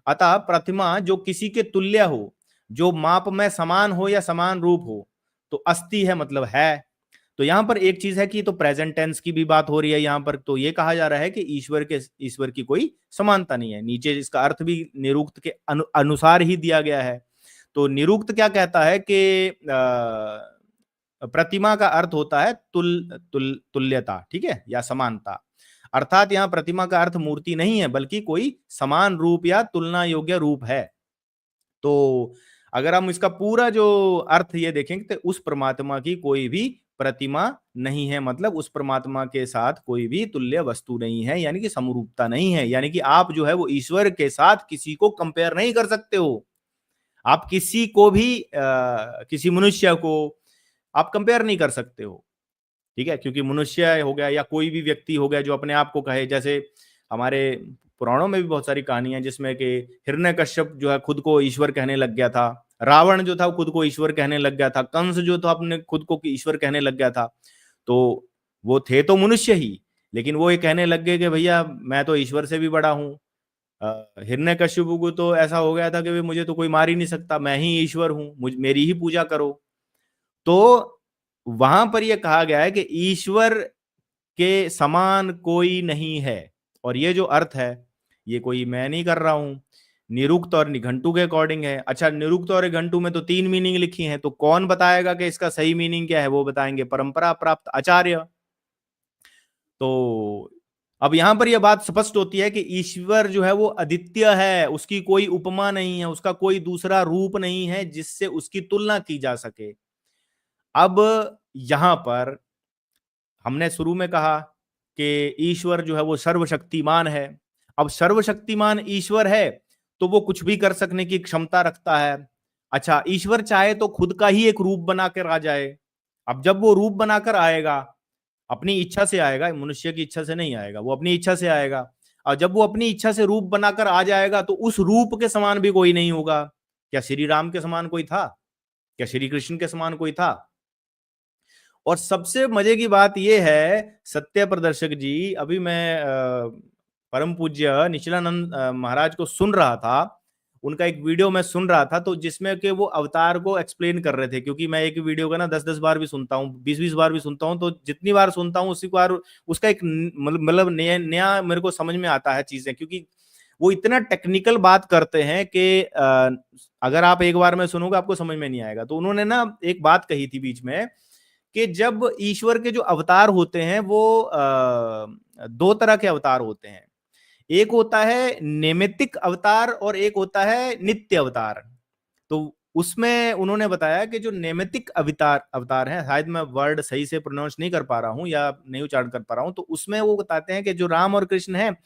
अतः प्रतिमा जो किसी के तुल्य हो, जो माप में समान हो या समान रूप हो, तो अस्ति है मतलब है। तो यहां पर एक चीज है कि तो प्रेजेंट टेंस की भी बात हो रही है यहां पर, तो ये कहा जा रहा है कि ईश्वर की कोई समानता नहीं है। नीचे इसका अर्थ भी निरुक्त के अनुसार ही दिया गया है। तो निरुक्त क्या कहता है कि प्रतिमा का अर्थ होता है तुल्यता, ठीक है, या समानता। अर्थात यहां प्रतिमा का अर्थ मूर्ति नहीं है, बल्कि कोई समान रूप या तुलना योग्य रूप है। तो अगर हम इसका पूरा जो अर्थ ये देखेंगे तो उस परमात्मा की कोई भी प्रतिमा नहीं है, मतलब उस परमात्मा के साथ कोई भी तुल्य वस्तु नहीं है, यानी कि समरूपता नहीं है। यानी कि आप जो है वो ईश्वर के साथ किसी को कंपेयर नहीं कर सकते हो। आप किसी को भी किसी मनुष्य को आप कंपेयर नहीं कर सकते हो, ठीक है, क्योंकि मनुष्य हो गया या कोई भी व्यक्ति हो गया जो अपने आप को कहे, जैसे हमारे पुराणों में भी बहुत सारी कहानियां जिसमें कि हिरण्यकश्यप जो है खुद को ईश्वर कहने लग गया था, रावण जो था खुद को ईश्वर कहने लग गया था, कंस जो था अपने खुद को ईश्वर कहने लग गया था। तो वो थे तो मनुष्य ही, लेकिन वो ये कहने लग गए कि भैया मैं तो ईश्वर से भी बड़ा हूँ। हिरण्यकश्यप को तो ऐसा हो गया था कि मुझे तो कोई मार ही नहीं सकता, मैं ही ईश्वर हूँ, मेरी ही पूजा करो। तो वहां पर यह कहा गया है कि ईश्वर के समान कोई नहीं है, और ये जो अर्थ है ये कोई मैं नहीं कर रहा हूं, निरुक्त और निघंटु के अकॉर्डिंग है। अच्छा, निरुक्त और निघंटु में तो 3 मीनिंग लिखी हैं, तो कौन बताएगा कि इसका सही मीनिंग क्या है? वो बताएंगे परंपरा प्राप्त आचार्य। तो अब यहां पर यह बात स्पष्ट होती है कि ईश्वर जो है वो अद्वितीय है, उसकी कोई उपमा नहीं है, उसका कोई दूसरा रूप नहीं है जिससे उसकी तुलना की जा सके। अब यहां पर हमने शुरू में कहा कि ईश्वर जो है वो सर्वशक्तिमान है। अब सर्वशक्तिमान ईश्वर है तो वो कुछ भी कर सकने की क्षमता रखता है। अच्छा, ईश्वर चाहे तो खुद का ही एक रूप बनाकर आ जाए। अब जब वो रूप बनाकर आएगा, अपनी इच्छा से आएगा, मनुष्य की इच्छा से नहीं आएगा, वो अपनी इच्छा से आएगा। और जब वो अपनी इच्छा से रूप बनाकर आ जाएगा तो उस रूप के समान भी कोई नहीं होगा। क्या श्री राम के समान कोई था? क्या श्री कृष्ण के समान कोई था? और सबसे मजे की बात यह है सत्य प्रदर्शक जी, अभी मैं परम पूज्य निश्चलानंद महाराज को सुन रहा था, उनका एक वीडियो मैं सुन रहा था, तो जिसमें कि वो अवतार को एक्सप्लेन कर रहे थे। क्योंकि मैं एक वीडियो का ना 10-10 बार भी सुनता हूँ, 20-20 बार भी सुनता हूँ, तो जितनी बार सुनता हूँ उसी बार उसका एक मतलब नया मेरे को समझ में आता है चीजें, क्योंकि वो इतना टेक्निकल बात करते हैं कि अगर आप एक बार में सुनोगे आपको समझ में नहीं आएगा। तो उन्होंने ना एक बात कही थी बीच में कि जब ईश्वर के जो अवतार होते हैं वो 2 तरह के अवतार होते हैं। एक होता है नैमित्तिक अवतार और एक होता है नित्य अवतार। तो उसमें उन्होंने बताया कि जो नैमित्तिक अवतार है, शायद मैं वर्ड सही से प्रोनाउंस नहीं कर पा रहा हूं या नहीं उच्चारण कर पा रहा हूं, तो उसमें वो बताते हैं कि जो राम और कृष्ण हैं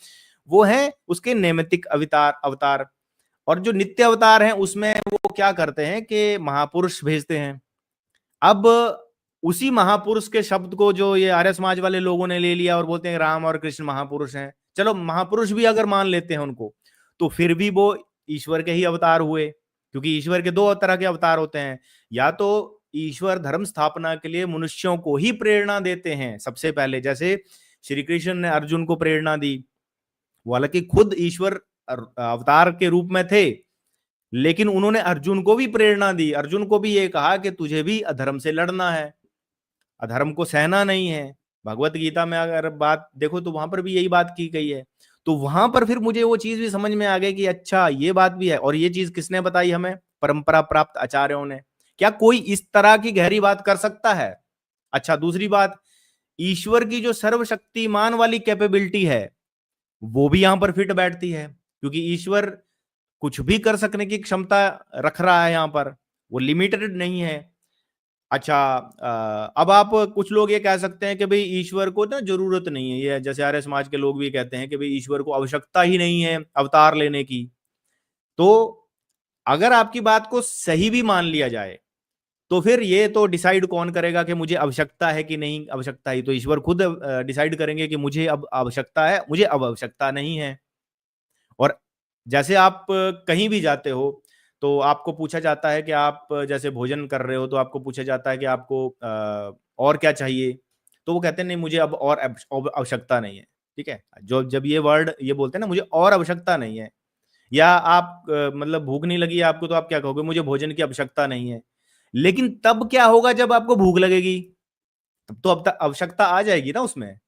वो हैं उसके नैमित्तिक अवतार। और जो नित्य अवतार हैं उसमें वो क्या करते हैं कि महापुरुष भेजते हैं। अब उसी महापुरुष के शब्द को जो ये आर्य समाज वाले लोगों ने ले लिया और बोलते हैं राम और कृष्ण महापुरुष हैं। चलो महापुरुष भी अगर मान लेते हैं उनको, तो फिर भी वो ईश्वर के ही अवतार हुए, क्योंकि ईश्वर के 2 तरह के अवतार होते हैं। या तो ईश्वर धर्म स्थापना के लिए मनुष्यों को ही प्रेरणा देते हैं सबसे पहले, जैसे श्री कृष्ण ने अर्जुन को प्रेरणा दी। हालांकि खुद ईश्वर अवतार के रूप में थे, लेकिन उन्होंने अर्जुन को भी प्रेरणा दी। अर्जुन को भी ये कहा कि तुझे भी अधर्म से लड़ना है, अधर्म को सहना नहीं है। भगवत गीता में अगर बात देखो तो वहां पर भी यही बात की गई है। तो वहां पर फिर मुझे वो चीज भी समझ में आ गई कि अच्छा ये बात भी है। और ये चीज किसने बताई हमें? परंपरा प्राप्त आचार्यों ने। क्या कोई इस तरह की गहरी बात कर सकता है? अच्छा, दूसरी बात, ईश्वर की जो सर्वशक्तिमान वाली कैपेबिलिटी है वो भी यहां पर फिट बैठती है, क्योंकि ईश्वर कुछ भी कर सकने की क्षमता रख रहा है यहां पर, वो लिमिटेड नहीं है। अच्छा, अब आप कुछ लोग ये कह सकते हैं कि भाई ईश्वर को ना जरूरत नहीं है, ये जैसे आर्य समाज के लोग भी कहते हैं कि भाई ईश्वर को आवश्यकता ही नहीं है अवतार लेने की। तो अगर आपकी बात को सही भी मान लिया जाए, तो फिर ये तो डिसाइड कौन करेगा कि मुझे आवश्यकता है कि नहीं आवश्यकता है? तो ईश्वर खुद डिसाइड करेंगे कि मुझे अब आवश्यकता है, मुझे अब आवश्यकता नहीं है। और जैसे आप कहीं भी जाते हो तो आपको पूछा जाता है कि आप जैसे भोजन कर रहे हो तो आपको पूछा जाता है कि आपको और क्या चाहिए? तो वो कहते हैं नहीं, मुझे अब और आवश्यकता नहीं है। ठीक है, जो जब ये वर्ड ये बोलते हैं ना, मुझे और आवश्यकता नहीं है, या आप मतलब भूख नहीं लगी है आपको, तो आप क्या कहोगे? मुझे भोजन की आवश्यकता नहीं है। लेकिन तब क्या होगा जब आपको भूख लगेगी? तब तो अब तक आवश्यकता आ जाएगी ना उसमें।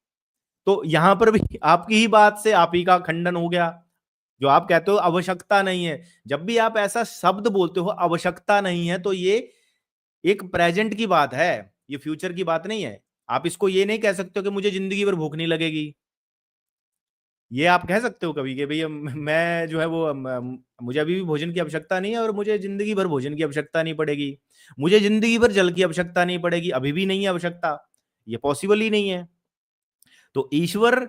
तो यहां पर भी आपकी ही बात से आप ही का खंडन हो गया। जो आप कहते हो आवश्यकता नहीं है, जब भी आप ऐसा शब्द बोलते हो आवश्यकता नहीं है, तो ये एक प्रेजेंट की बात है, ये फ्यूचर की बात नहीं है। आप इसको ये नहीं कह सकते हो कि मुझे जिंदगी भर भूख नहीं लगेगी। ये आप कह सकते हो कभी कि भैया मैं जो है वो मुझे अभी भी भोजन की आवश्यकता नहीं है और मुझे जिंदगी भर भोजन की आवश्यकता नहीं पड़ेगी, मुझे जिंदगी भर जल की आवश्यकता नहीं पड़ेगी, अभी भी नहीं है आवश्यकता। ये पॉसिबल ही नहीं है। तो ईश्वर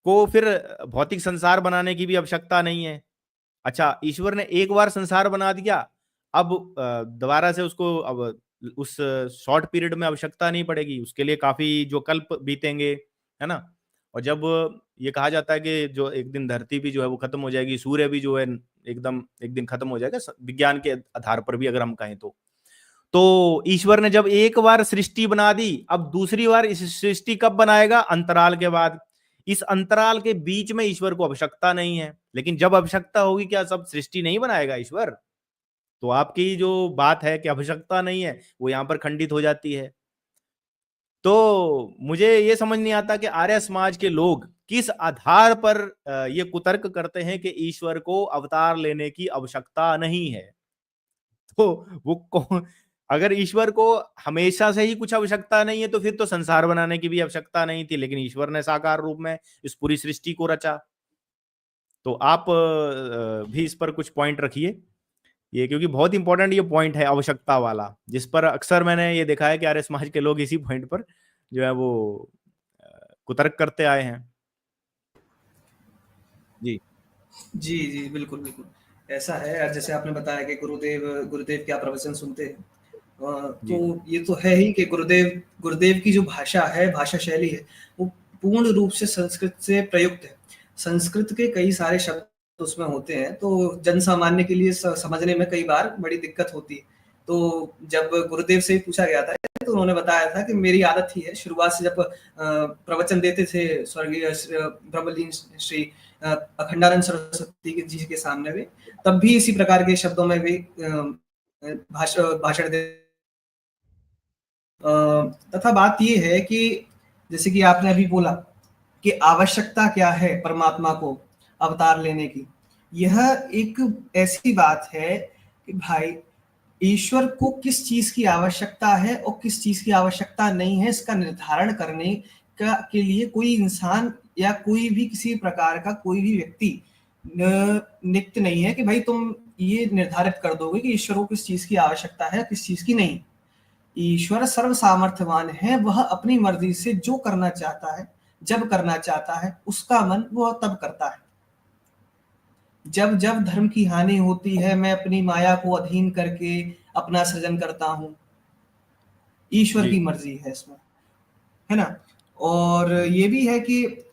को फिर भौतिक संसार बनाने की भी आवश्यकता नहीं है। अच्छा, ईश्वर ने एक बार संसार बना दिया, अब दोबारा से उसको अब उस शॉर्ट पीरियड में आवश्यकता नहीं पड़ेगी, उसके लिए काफी जो कल्प बीतेंगे, है ना? और जब ये कहा जाता है कि जो एक दिन धरती भी जो है वो खत्म हो जाएगी, सूर्य भी जो है एकदम एक दिन खत्म हो जाएगा, विज्ञान के आधार पर भी अगर हम कहें तो ईश्वर ने जब एक बार सृष्टि बना दी, अब दूसरी बार इस सृष्टि कब बनाएगा? अंतराल के बाद। इस अंतराल के बीच में ईश्वर को आवश्यकता नहीं है, लेकिन जब आवश्यकता होगी क्या सब सृष्टि नहीं बनाएगा ईश्वर? तो आपकी जो बात है कि आवश्यकता नहीं है, वो यहां पर खंडित हो जाती है। तो मुझे ये समझ नहीं आता कि आर्य समाज के लोग किस आधार पर ये कुतर्क करते हैं कि ईश्वर को अवतार लेने की आवश्यकता नहीं है। तो वो कौन, अगर ईश्वर को हमेशा से ही कुछ आवश्यकता नहीं है, तो फिर तो संसार बनाने की भी आवश्यकता नहीं थी, लेकिन ईश्वर ने साकार रूप में इस पूरी सृष्टि को रचा। तो आप भी इस पर कुछ पॉइंट रखिए, ये क्योंकि बहुत इंपॉर्टेंट ये पॉइंट है आवश्यकता वाला, जिस पर अक्सर मैंने ये देखा है कि आर्य समाज के लोग इसी पॉइंट पर जो है वो कुतर्क करते आए हैं। जी जी, जी, बिल्कुल, बिल्कुल। ऐसा है, जैसे आपने बताया कि गुरुदेव के आप प्रवचन सुनते हैं। जी तो ये तो है ही कि गुरुदेव की जो भाषा है, भाषा शैली है, वो पूर्ण रूप से संस्कृत से प्रयुक्त है। संस्कृत के कई सारे शब्द उसमें होते हैं, तो जनसामान्य के लिए समझने में कई बार बड़ी दिक्कत होती है। तो जब गुरुदेव से पूछा गया था, तो उन्होंने बताया था कि मेरी आदत ही है, शुरुआत से जब प्रवचन देते थे स्वर्गीय ब्रह्मलीन श्री अखंडानंद सरस्वती जी के सामने भी, तब भी इसी प्रकार के शब्दों में भी भाषण दे। तथा बात ये है कि जैसे कि आपने अभी बोला कि आवश्यकता क्या है परमात्मा को अवतार लेने की, यह एक ऐसी बात है कि भाई ईश्वर को किस चीज की आवश्यकता है और किस चीज की आवश्यकता नहीं है, इसका निर्धारण करने के लिए कोई इंसान या कोई भी किसी प्रकार का कोई भी व्यक्ति नित्य नहीं है कि भाई तुम ये निर्धारित कर दोगे कि ईश्वर को किस चीज की आवश्यकता है, किस चीज की नहीं। ईश्वर सर्व सामर्थ्यवान है, वह अपनी मर्जी से जो करना चाहता है, जब करना चाहता है, उसका मन वह तब करता है। जब जब धर्म की हानि होती है, मैं अपनी माया को अधीन करके अपना सृजन करता हूं, ईश्वर की मर्जी है इसमें, है ना? और ये भी है कि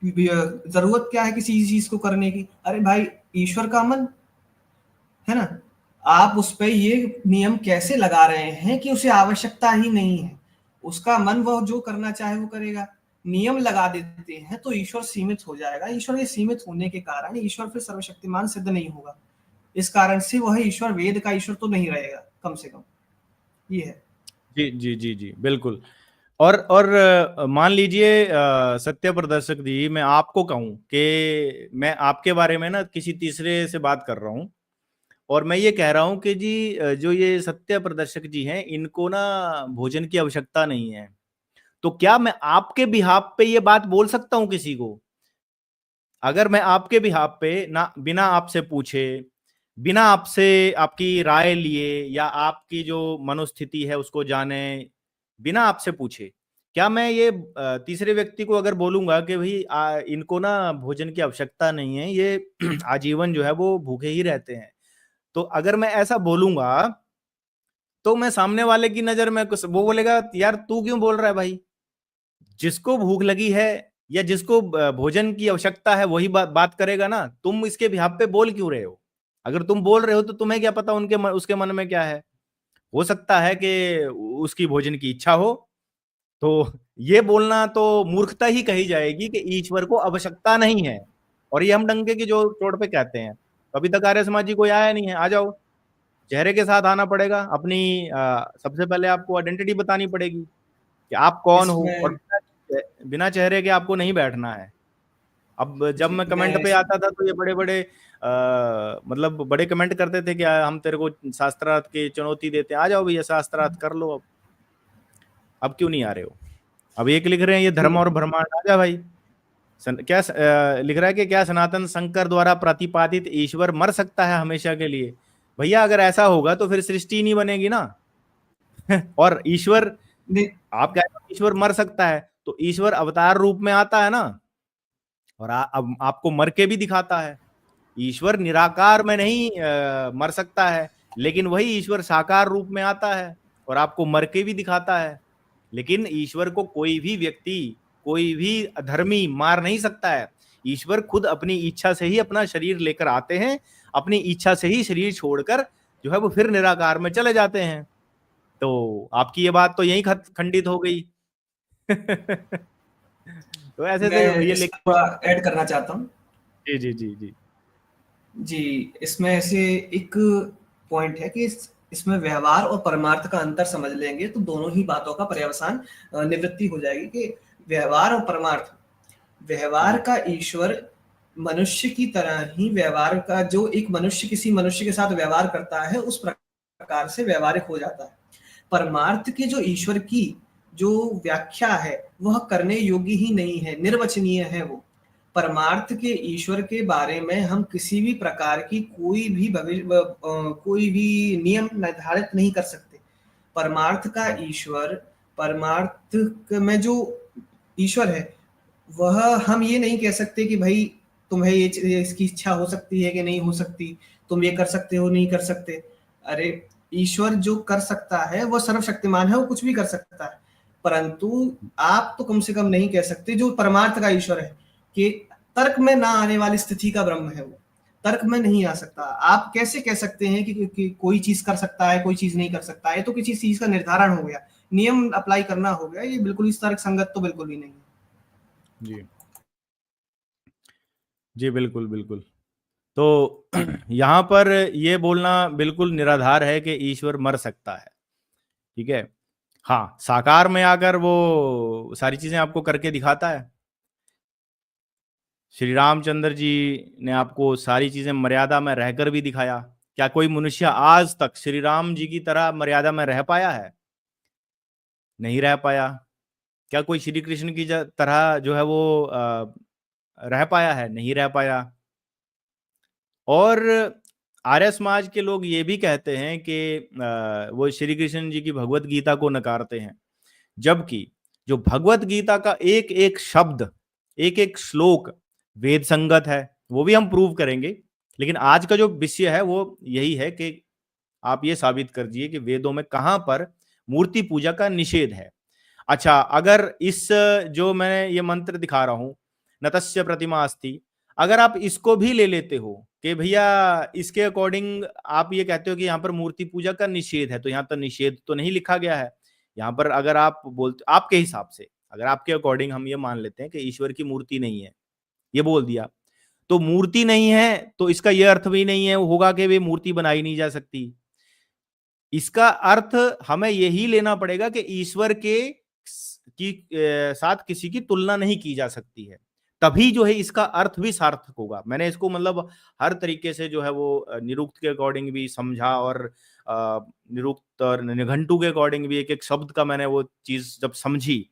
जरूरत क्या है किसी चीज को करने की? अरे भाई, ईश्वर का मन है ना, आप उस पर ये नियम कैसे लगा रहे हैं कि उसे आवश्यकता ही नहीं है, उसका मन वह जो करना चाहे वो करेगा। नियम लगा देते हैं तो ईश्वर सीमित हो जाएगा। ईश्वर के सीमित होने के कारण ईश्वर फिर सर्वशक्तिमान सिद्ध नहीं होगा। इस कारण से वह ईश्वर, वेद का ईश्वर तो नहीं रहेगा, कम से कम ये है। जी जी जी जी बिल्कुल। और मान लीजिए सत्य प्रदर्शक जी, मैं आपको कहूं कि मैं आपके बारे में ना किसी तीसरे से बात कर रहा हूं, और मैं ये कह रहा हूं कि जी जो ये सत्य प्रदर्शक जी हैं, इनको ना भोजन की आवश्यकता नहीं है, तो क्या मैं आपके बिहाफ पे ये बात बोल सकता हूं किसी को? अगर मैं आपके बिहाफ पे ना, बिना आपसे पूछे, बिना आपसे आपकी राय लिए या आपकी जो मनोस्थिति है उसको जाने, बिना आपसे पूछे, क्या मैं ये तीसरे व्यक्ति को अगर बोलूंगा कि भाई इनको ना भोजन की आवश्यकता नहीं है, ये आजीवन जो है वो भूखे ही रहते हैं, तो अगर मैं ऐसा बोलूंगा तो मैं सामने वाले की नजर में कुछ, वो बोलेगा यार तू क्यों बोल रहा है भाई, जिसको भूख लगी है या जिसको भोजन की आवश्यकता है वही बात करेगा ना, तुम इसके बिहाफ पे बोल क्यों रहे हो? अगर तुम बोल रहे हो तो तुम्हें क्या पता उसके मन में क्या है? हो सकता है कि उसकी भोजन की इच्छा हो, तो ये बोलना तो मूर्खता ही कही जाएगी कि ईश्वर को आवश्यकता नहीं है, और ये हम डंके की जो चोट पे कहते हैं। तो अभी तक आर्य समाज जी कोई आया नहीं है, आ जाओ, चेहरे के साथ आना पड़ेगा, अपनी सबसे पहले आपको आइडेंटिटी बतानी पड़ेगी कि आप कौन हो, और इसमें बिना चेहरे के आपको नहीं बैठना है। अब जब जी, मैं कमेंट पे आता था तो ये बड़े बड़े मतलब बड़े कमेंट करते थे कि हम तेरे को शास्त्रार्थ की चुनौती देते हैं, आ जाओ भैया शास्त्रार्थ कर लो। अब क्यों नहीं आ रहे हो? अब एक लिख रहे हैं ये धर्म और ब्रह्मांड, आ जा भाई। क्या लिख रहा है कि क्या सनातन शंकर द्वारा प्रतिपादित ईश्वर मर सकता है हमेशा के लिए? भैया अगर ऐसा होगा तो फिर सृष्टि नहीं बनेगी ना। और ईश्वर, नहीं, आप कह रहे हो ईश्वर मर सकता है, तो ईश्वर अवतार रूप में आता है ना, और अब आपको मर के भी दिखाता है। ईश्वर निराकार में नहीं मर सकता है, लेकिन वही ईश्वर साकार रूप में आता है और आपको मर के भी दिखाता है। लेकिन ईश्वर को कोई भी व्यक्ति, कोई भी अधर्मी मार नहीं सकता है। ईश्वर खुद अपनी इच्छा से ही अपना शरीर लेकर आते हैं, अपनी इच्छा से ही शरीर छोड़कर जो है वो फिर निराकार में चले जाते हैं। तो आपकी ये बात तो यही खंडित हो गई। तो ऐसे से मैं ये इसमें लिख, थोड़ा ऐड करना चाहता हूँ। जी जी जी जी जी, इसमें ऐसे एक पॉइंट है कि इसमें व्यवहार और परमार्थ का अंतर समझ लेंगे तो दोनों ही बातों का पर्यवसान निवृत्ति हो जाएगी कि व्यवहार और परमार्थ, व्यवहार का ईश्वर मनुष्य की तरह ही व्यवहार का, जो एक मनुष्य किसी मनुष्य के साथ व्यवहार करता है उस प्रकार से व्यवहारिक हो जाता है। परमार्थ के जो ईश्वर की जो व्याख्या है वह करने योग्य ही नहीं है, निर्वचनीय है। वो परमार्थ के ईश्वर के बारे में हम किसी भी प्रकार की कोई भी नियम निर्धारित नहीं कर सकते। परमार्थ का ईश्वर, परमार्थ में जो ईश्वर है वह हम ये नहीं कह सकते कि भाई तुम्हें ये इसकी इच्छा हो सकती है कि नहीं हो सकती, तुम ये कर सकते हो नहीं कर सकते। अरे ईश्वर जो कर सकता है वो सर्वशक्तिमान है, वो कुछ भी कर सकता है, परंतु आप तो कम से कम नहीं कह सकते जो परमार्थ का ईश्वर है कि तर्क में ना आने वाली स्थिति का ब्रह्म है, वो तर्क में नहीं आ सकता। आप कैसे कह सकते हैं कि कोई चीज कर सकता है कोई चीज नहीं कर सकता है? तो किसी चीज का निर्धारण हो गया, नियम अप्लाई करना हो गया, ये बिल्कुल इस तर्क संगत तो बिल्कुल भी नहीं है। जी जी, बिल्कुल बिल्कुल। तो यहाँ पर ये बोलना बिल्कुल निराधार है कि ईश्वर मर सकता है, ठीक है। हाँ, साकार में आकर वो सारी चीजें आपको करके दिखाता है। श्री रामचंद्र जी ने आपको सारी चीजें मर्यादा में रहकर भी दिखाया। क्या कोई मनुष्य आज तक श्री राम जी की तरह मर्यादा में रह पाया है? नहीं रह पाया। क्या कोई श्री कृष्ण की तरह जो है वो रह पाया है? नहीं रह पाया। और आर्य समाज के लोग ये भी कहते हैं कि वो श्री कृष्ण जी की भगवत गीता को नकारते हैं, जबकि जो भगवत गीता का एक एक शब्द, एक एक श्लोक वेद संगत है, वो भी हम प्रूव करेंगे। लेकिन आज का जो विषय है वो यही है कि आप ये साबित कर दीजिए कि वेदों में कहां पर मूर्ति पूजा का निषेध है। अच्छा, अगर इस जो मैं ये मंत्र दिखा रहा हूं, नतस्य प्रतिमा अस्ति, अगर आप इसको भी ले लेते हो कि भैया इसके अकॉर्डिंग आप ये कहते हो कि यहाँ पर मूर्ति पूजा का निषेध है, तो यहाँ तो निषेध तो नहीं लिखा गया है। यहाँ पर अगर आप बोलते, आपके हिसाब से, अगर आपके अकॉर्डिंग हम ये मान लेते हैं कि ईश्वर की मूर्ति नहीं है, ये बोल दिया, तो मूर्ति नहीं है तो इसका यह अर्थ भी नहीं है होगा कि वे मूर्ति बनाई नहीं जा सकती। इसका अर्थ हमें यही लेना पड़ेगा कि ईश्वर के साथ किसी की तुलना नहीं की जा सकती है, तभी जो है इसका अर्थ भी सार्थक होगा। मैंने इसको मतलब हर तरीके से जो है वो निरुक्त के अकॉर्डिंग भी समझा और निरुक्त और निघंटु के अकॉर्डिंग भी एक-एक शब्द का मैंने वो चीज़ जब समझी,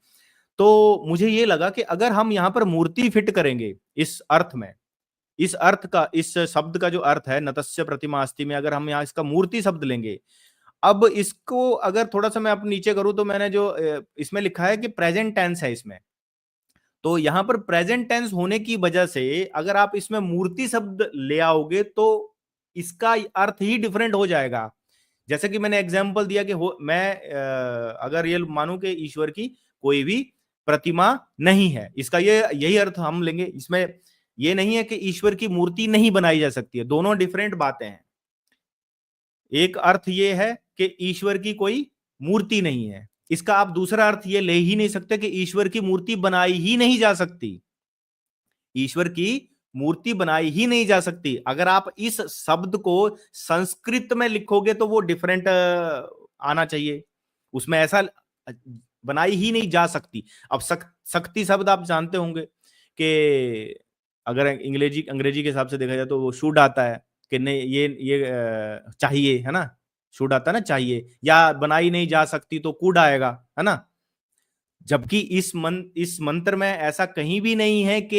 तो मुझे ये लगा कि अगर हम यहाँ पर मूर्ति फिट करेंगे इस अर्थ में, इस अर्थ का, इस शब्द का जो अर्थ है नतस्य प्रतिमा अस्ति में, अगर हम यहाँ इसका मूर्ति शब्द लेंगे, अब इसको अगर थोड़ा-सा मैं अब नीचे करूँ तो मैंने जो इसमें लिखा है कि प्रेजेंट टेंस है इसमें। तो यहाँ पर प्रेजेंट टेंस होने की वजह से अगर आप इसमें मूर्ति शब्द ले आओगे तो इसका अर्थ ही डिफरेंट हो जाएगा। जैसे कि मैंने एग्जांपल दिया कि मैं अगर ये मानूं कि ईश्वर की कोई भी प्रतिमा नहीं है, इसका ये यही अर्थ हम लेंगे। इसमें ये नहीं है कि ईश्वर की मूर्ति नहीं बनाई जा सकती है, दोनों डिफरेंट बातें हैं। एक अर्थ ये है कि ईश्वर की कोई मूर्ति नहीं है, इसका आप दूसरा अर्थ ये ले ही नहीं सकते कि ईश्वर की मूर्ति बनाई ही नहीं जा सकती। ईश्वर की मूर्ति बनाई ही नहीं जा सकती। अगर आप इस शब्द को संस्कृत में लिखोगे तो वो डिफरेंट आना चाहिए, उसमें ऐसा बनाई ही नहीं जा सकती। अब शक्ति शब्द आप जानते होंगे कि अगर अंग्रेजी के हिसाब से देखा जाए तो वो शुड आता है कि नहीं, ये चाहिए, है ना, शुड आता है ना, चाहिए, या बनाई नहीं जा सकती तो कुड आएगा, है ना। जबकि इस मंत्र में ऐसा कहीं भी नहीं है कि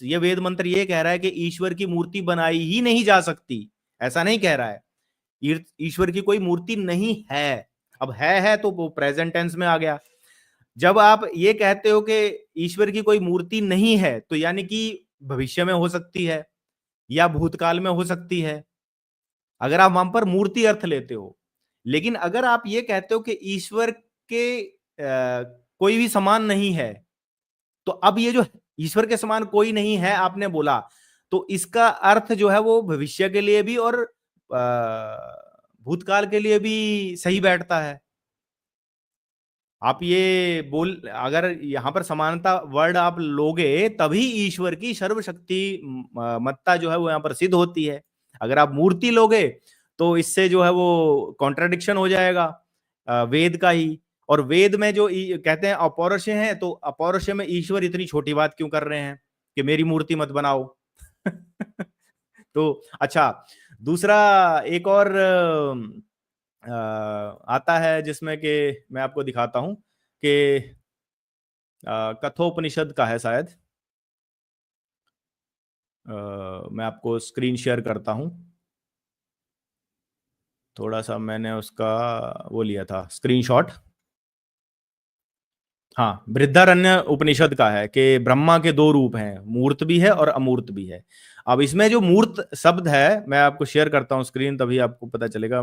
ये वेद मंत्र ये कह रहा है कि ईश्वर की मूर्ति बनाई ही नहीं जा सकती, ऐसा नहीं कह रहा है। ईश्वर की कोई मूर्ति नहीं है। अब है तो वो प्रेजेंट टेंस में आ गया। जब आप ये कहते हो कि ईश्वर की कोई मूर्ति नहीं है, तो यानी कि भविष्य में हो सकती है या भूतकाल में हो सकती है, अगर आप वहां पर मूर्ति अर्थ लेते हो। लेकिन अगर आप ये कहते हो कि ईश्वर के कोई भी समान नहीं है, तो अब ये जो ईश्वर के समान कोई नहीं है आपने बोला, तो इसका अर्थ जो है वो भविष्य के लिए भी और भूतकाल के लिए भी सही बैठता है। आप ये अगर यहां पर समानता वर्ड आप लोगे तभी ईश्वर की सर्वशक्ति मत्ता जो है वो यहां पर सिद्ध होती है। अगर आप मूर्ति लोगे तो इससे जो है वो कॉन्ट्राडिक्शन हो जाएगा वेद का ही। और वेद में जो कहते हैं अपौरुष है, तो अपौरुष में ईश्वर इतनी छोटी बात क्यों कर रहे हैं कि मेरी मूर्ति मत बनाओ। तो अच्छा, दूसरा एक और आता है जिसमें कि मैं आपको दिखाता हूं कि कठोपनिषद का है शायद। मैं आपको स्क्रीन शेयर करता हूं, थोड़ा सा मैंने उसका वो लिया था स्क्रीनशॉट। हाँ, बृहदारण्य उपनिषद का है कि ब्रह्मा के दो रूप हैं, मूर्त भी है और अमूर्त भी है। अब इसमें जो मूर्त शब्द है मैं आपको शेयर करता हूँ स्क्रीन, तभी आपको पता चलेगा।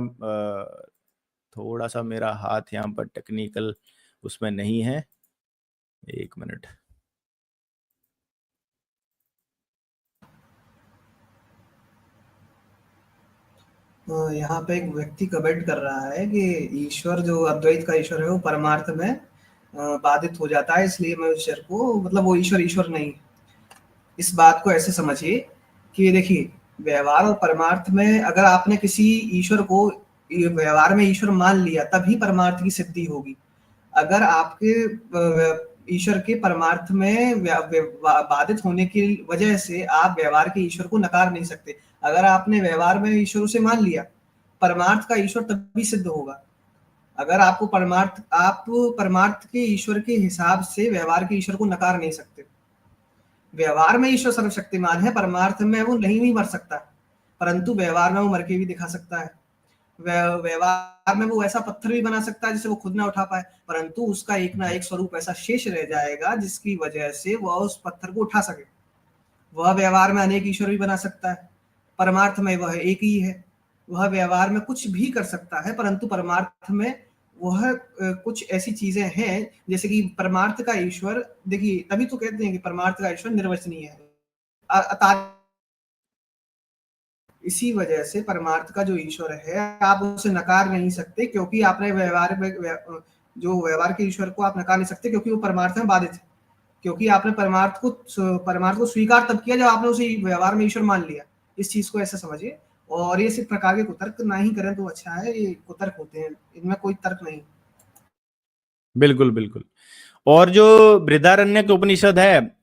थोड़ा सा मेरा हाथ यहाँ पर टेक्निकल उसमें नहीं है, एक मिनट। यहाँ पे एक व्यक्ति कमेंट कर रहा है कि ईश्वर जो अद्वैत का ईश्वर है वो परमार्थ में बाधित हो जाता है, इसलिए मैं ईश्वर को मतलब वो ईश्वर नहीं। इस बात को ऐसे समझिए कि देखिए व्यवहार और परमार्थ में अगर आपने किसी ईश्वर को व्यवहार में ईश्वर मान लिया तभी परमार्थ की सिद्धि होगी। अगर आपके ईश्वर के परमार्थ में बाधित होने की वजह से आप व्यवहार के ईश्वर को नकार नहीं सकते। अगर आपने व्यवहार में ईश्वर उसे मान लिया, परमार्थ का ईश्वर तभी सिद्ध होगा। अगर आपको आप परमार्थ के ईश्वर के हिसाब से व्यवहार के ईश्वर को नकार नहीं सकते। व्यवहार में ईश्वर सर्वशक्तिमान है, परमार्थ में वो नहीं मर सकता, परंतु व्यवहार में वो मर के भी दिखा सकता है। व्यवहार में वो ऐसा पत्थर भी बना सकता है जिसे वो खुद ना उठा पाए, परंतु उसका एक ना एक स्वरूप ऐसा शेष रह जाएगा जिसकी वजह से वह उस पत्थर को उठा सके। वह व्यवहार में अनेक ईश्वर भी बना सकता है, परमार्थ में वह एक ही है। वह व्यवहार में कुछ भी कर सकता है, परंतु परमार्थ में वह कुछ ऐसी चीजें हैं जैसे कि परमार्थ का ईश्वर, देखिए तभी तो कहते हैं कि परमार्थ का ईश्वर निर्वचनीय है। इसी वजह से परमार्थ का जो ईश्वर है आप उसे नकार नहीं सकते, क्योंकि आपने व्यवहार के ईश्वर को आप नकार नहीं सकते क्योंकि वो परमार्थ में बाधित है। क्योंकि आपने परमार्थ को स्वीकार तब किया जब आपने उसे व्यवहार में ईश्वर मान लिया। इस चीज को ऐसे समझिए। और ये सिर्फ प्रकार के कुतर्क ना ही करें तो अच्छा है, ये कुतर्क होते हैं, इनमें कोई तर्क नहीं। बिल्कुल बिल्कुल। और जो बृहदारण्यक उपनिषद है,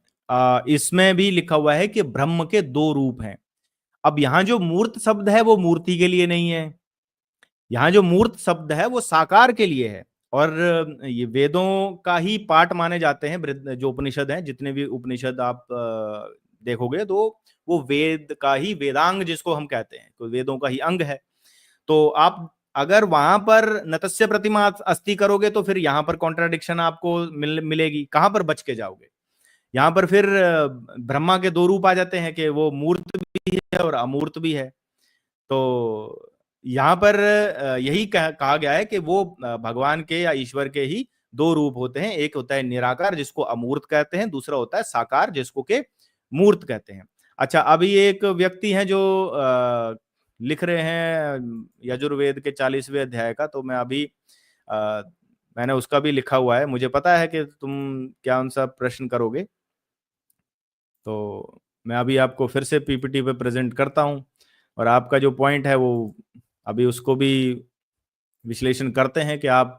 इसमें भी लिखा हुआ है कि ब्रह्म के दो रूप हैं। अब यहाँ जो मूर्त शब्द है वो मूर्ति के लिए नहीं है, यहाँ जो मूर्त शब्द है वो साकार के लिए है। और ये वेदों का ही पाठ माने जाते हैं जो उपनिषद हैं, जितने भी उपनिषद आप देखोगे तो वो वेद का ही, वेदांग जिसको हम कहते हैं, तो वेदों का ही अंग है। तो आप अगर वहां पर नतस्य प्रतिमा अस्थि करोगे तो फिर यहाँ पर कॉन्ट्राडिक्शन आपको मिलेगी, कहां पर बच के जाओगे। यहाँ पर फिर ब्रह्मा के दो रूप आ जाते हैं कि वो मूर्त भी है और अमूर्त भी है। तो यहाँ पर यही कहा गया है कि वो भगवान के या ईश्वर के ही दो रूप होते हैं, एक होता है निराकार जिसको अमूर्त कहते हैं, दूसरा होता है साकार जिसको के मूर्त कहते हैं। अच्छा, अभी एक व्यक्ति हैं जो लिख रहे हैं यजुर्वेद के 40वें अध्याय का, तो मैं अभी मैंने उसका भी लिखा हुआ है, मुझे पता है कि तुम क्या उनसा प्रश्न करोगे, तो मैं अभी आपको फिर से पीपीटी पे प्रेजेंट करता हूं और आपका जो पॉइंट है वो अभी उसको भी विश्लेषण करते हैं कि आप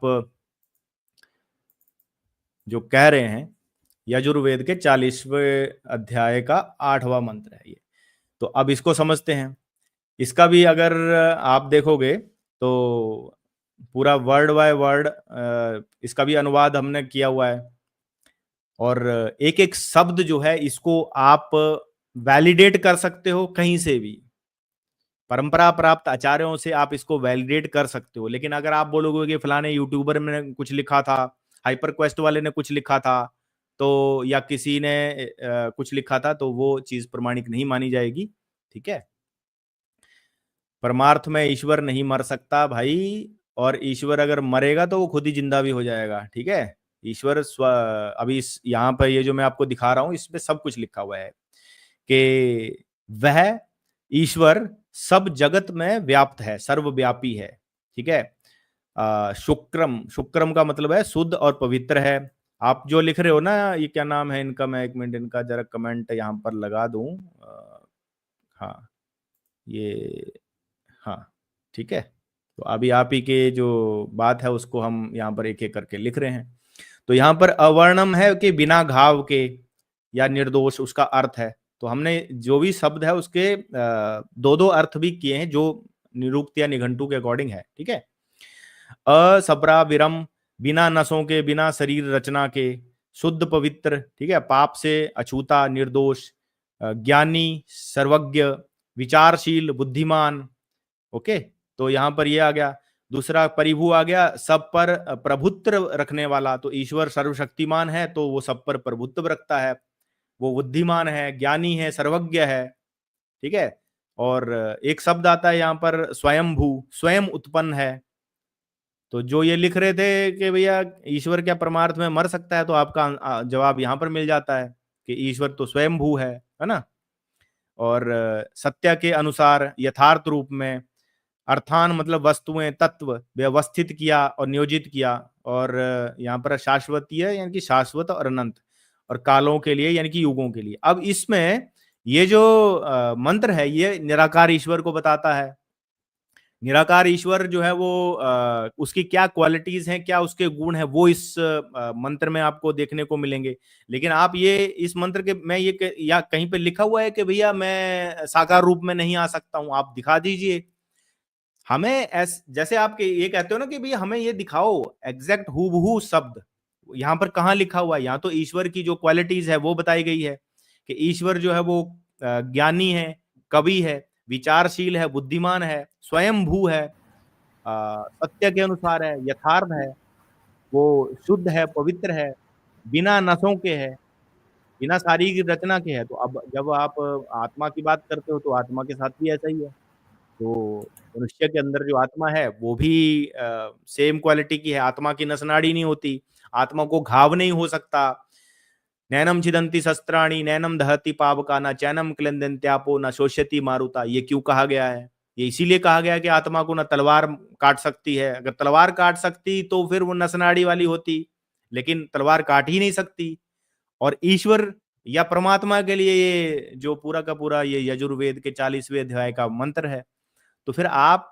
जो कह रहे हैं। यजुर्वेद के 40वें अध्याय का 8वां मंत्र है ये। तो अब इसको समझते हैं। इसका भी अगर आप देखोगे तो पूरा वर्ड बाय वर्ड इसका भी अनुवाद हमने किया हुआ है, और एक एक शब्द जो है इसको आप वैलिडेट कर सकते हो कहीं से भी, परंपरा प्राप्त आचार्यों से आप इसको वैलिडेट कर सकते हो। लेकिन अगर आप बोलोगे कि फलाने यूट्यूबर ने कुछ लिखा था, हाइपर क्वेस्ट वाले ने कुछ लिखा था, तो या किसी ने कुछ लिखा था, तो वो चीज प्रमाणिक नहीं मानी जाएगी। ठीक है, परमार्थ में ईश्वर नहीं मर सकता भाई, और ईश्वर अगर मरेगा तो वो खुद ही जिंदा भी हो जाएगा। ठीक है, ईश्वर अभी यहाँ पर ये जो मैं आपको दिखा रहा हूं इसमें सब कुछ लिखा हुआ है कि वह ईश्वर सब जगत में व्याप्त है, सर्वव्यापी है। ठीक है, शुक्रम, शुक्रम का मतलब है शुद्ध और पवित्र है। आप जो लिख रहे हो ना, ये क्या नाम है इनका, मैं एक मिनट इनका जरा कमेंट यहाँ पर लगा दूं। हाँ, ये, हाँ ठीक है। तो अभी आप ही के जो बात है उसको हम यहाँ पर एक एक करके लिख रहे हैं। तो यहाँ पर अवर्णम है कि बिना घाव के या निर्दोष, उसका अर्थ है। तो हमने जो भी शब्द है उसके दो दो अर्थ भी किए हैं जो निरुक्त या निघंटू के अकॉर्डिंग है। ठीक है, असबरा विरम, बिना नसों के, बिना शरीर रचना के, शुद्ध पवित्र, ठीक है, पाप से अछूता, निर्दोष, ज्ञानी, सर्वज्ञ, विचारशील, बुद्धिमान। ओके, तो यहाँ पर ये आ गया। दूसरा परिभू आ गया, सब पर प्रभुत्व रखने वाला। तो ईश्वर सर्वशक्तिमान है तो वो सब पर प्रभुत्व रखता है, वो बुद्धिमान है, ज्ञानी है, सर्वज्ञ है। ठीक है, और एक शब्द आता है यहाँ पर स्वयंभू, स्वयं उत्पन्न है। तो जो ये लिख रहे थे कि भैया ईश्वर क्या परमार्थ में मर सकता है, तो आपका जवाब यहाँ पर मिल जाता है कि ईश्वर तो स्वयंभू है ना। और सत्य के अनुसार यथार्थ रूप में, अर्थान मतलब वस्तुएं, तत्व व्यवस्थित किया और नियोजित किया। और यहाँ पर शाश्वतीय यानी कि शाश्वत और अनंत, और कालों के लिए यानी कि युगों के लिए। अब इसमें ये जो मंत्र है ये निराकार ईश्वर को बताता है। निराकार ईश्वर जो है वो उसकी क्या क्वालिटीज हैं, क्या उसके गुण हैं, वो इस मंत्र में आपको देखने को मिलेंगे। लेकिन आप ये इस मंत्र के, मैं ये या कहीं पे लिखा हुआ है कि भैया मैं साकार रूप में नहीं आ सकता हूं, आप दिखा दीजिए हमें। जैसे आप ये कहते हो ना कि भैया हमें ये दिखाओ एग्जैक्ट हूबहू शब्द, यहाँ पर कहाँ लिखा हुआ है? यहाँ तो ईश्वर की जो क्वालिटीज है वो बताई गई है कि ईश्वर जो है वो ज्ञानी है, कवि है, विचारशील है, बुद्धिमान है, स्वयंभू है, सत्य के अनुसार है, यथार्थ है, वो शुद्ध है, पवित्र है, बिना नसों के है, बिना शारीरिक रचना के है। तो अब जब आप आत्मा की बात करते हो तो आत्मा के साथ भी ऐसा ही है। तो मनुष्य के अंदर जो आत्मा है वो भी सेम क्वालिटी की है। आत्मा की नस नाड़ी नहीं होती, आत्मा को घाव नहीं हो सकता। नैनम छिदंती शस्त्राणी, नैनम दहती पावका, न चैनम क्लंदन्त्यापो, न शोष्यति मारुता। ये क्यों कहा गया है? ये इसीलिए कहा गया है कि आत्मा को न तलवार काट सकती है। अगर तलवार काट सकती तो फिर वो नसनाड़ी वाली होती, लेकिन तलवार काट ही नहीं सकती। और ईश्वर या परमात्मा के लिए ये जो पूरा का पूरा ये यजुर्वेद के 40वें अध्याय का मंत्र है। तो फिर आप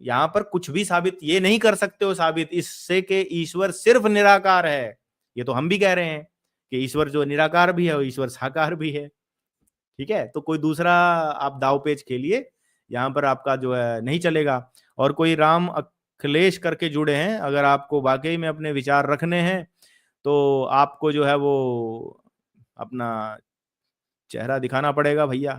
यहाँ पर कुछ भी साबित ये नहीं कर सकते हो साबित इससे कि ईश्वर सिर्फ निराकार है। ये तो हम भी कह रहे हैं कि ईश्वर जो निराकार भी है वो ईश्वर साकार भी है। ठीक है, तो कोई दूसरा आप दावपेच खेलिए, यहाँ पर आपका जो है नहीं चलेगा। और कोई राम अखिलेश करके जुड़े हैं, अगर आपको वाकई में अपने विचार रखने हैं तो आपको जो है वो अपना चेहरा दिखाना पड़ेगा भैया।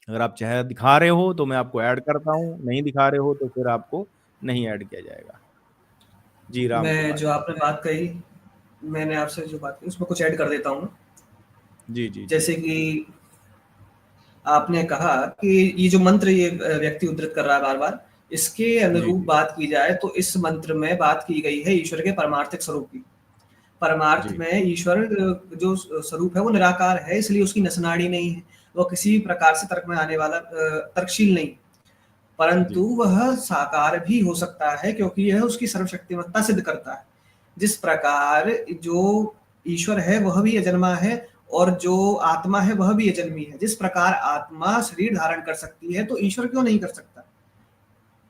अगर आप चेहरा दिखा रहे हो तो मैं आपको ऐड करता हूँ, नहीं दिखा रहे हो तो फिर आपको नहीं ऐड किया जाएगा। जी राम मैं कुमार। जो आपने बात कही, मैंने आपसे जो बात की उसमें कुछ ऐड कर देता हूँ। जी जी जैसे कि आपने कहा कि ये जो मंत्र ये व्यक्ति उद्धृत कर रहा है बार बार, इसके अनुरूप बात की जाए तो इस मंत्र में बात की गई है ईश्वर के परमार्थिक स्वरूप की। परमार्थ में ईश्वर जो स्वरूप है वो निराकार है, इसलिए उसकी नसनाड़ी नहीं है, वो किसी भी प्रकार से तर्क में आने वाला तर्कशील नहीं, परंतु वह साकार भी हो सकता है क्योंकि यह उसकी सर्वशक्तिमत्ता सिद्ध करता है। जिस प्रकार जो ईश्वर है वह भी अजन्मा है और जो आत्मा है वह भी अजन्मी है। जिस प्रकार आत्मा शरीर धारण कर सकती है तो ईश्वर क्यों नहीं कर सकता?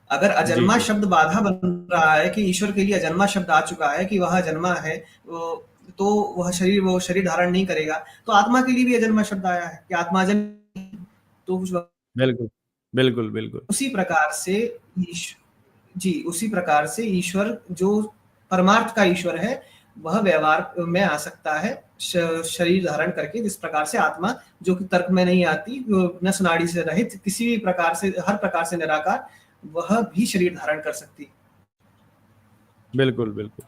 अगर अजन्मा शब्द बाधा बन रहा है कि ईश्वर के लिए अजन्मा शब्द आ चुका है कि वह अजन्मा है, तो वो शरीर धारण नहीं करेगा, तो आत्मा के लिए भी अजन्मा शब्द आया है कि आत्मा अजन्मा। तो बिल्कुल बिल्कुल बिल्कुल उसी प्रकार से ईश्वर जो परमार्थ का ईश्वर है वह व्यवहार में आ सकता है शरीर धारण करके, जिस प्रकार से आत्मा जो कि तर्क में नहीं आती, नस नाड़ी से रहित, किसी भी प्रकार से, हर प्रकार से निराकार, वह भी शरीर धारण कर सकती है। बिल्कुल बिल्कुल।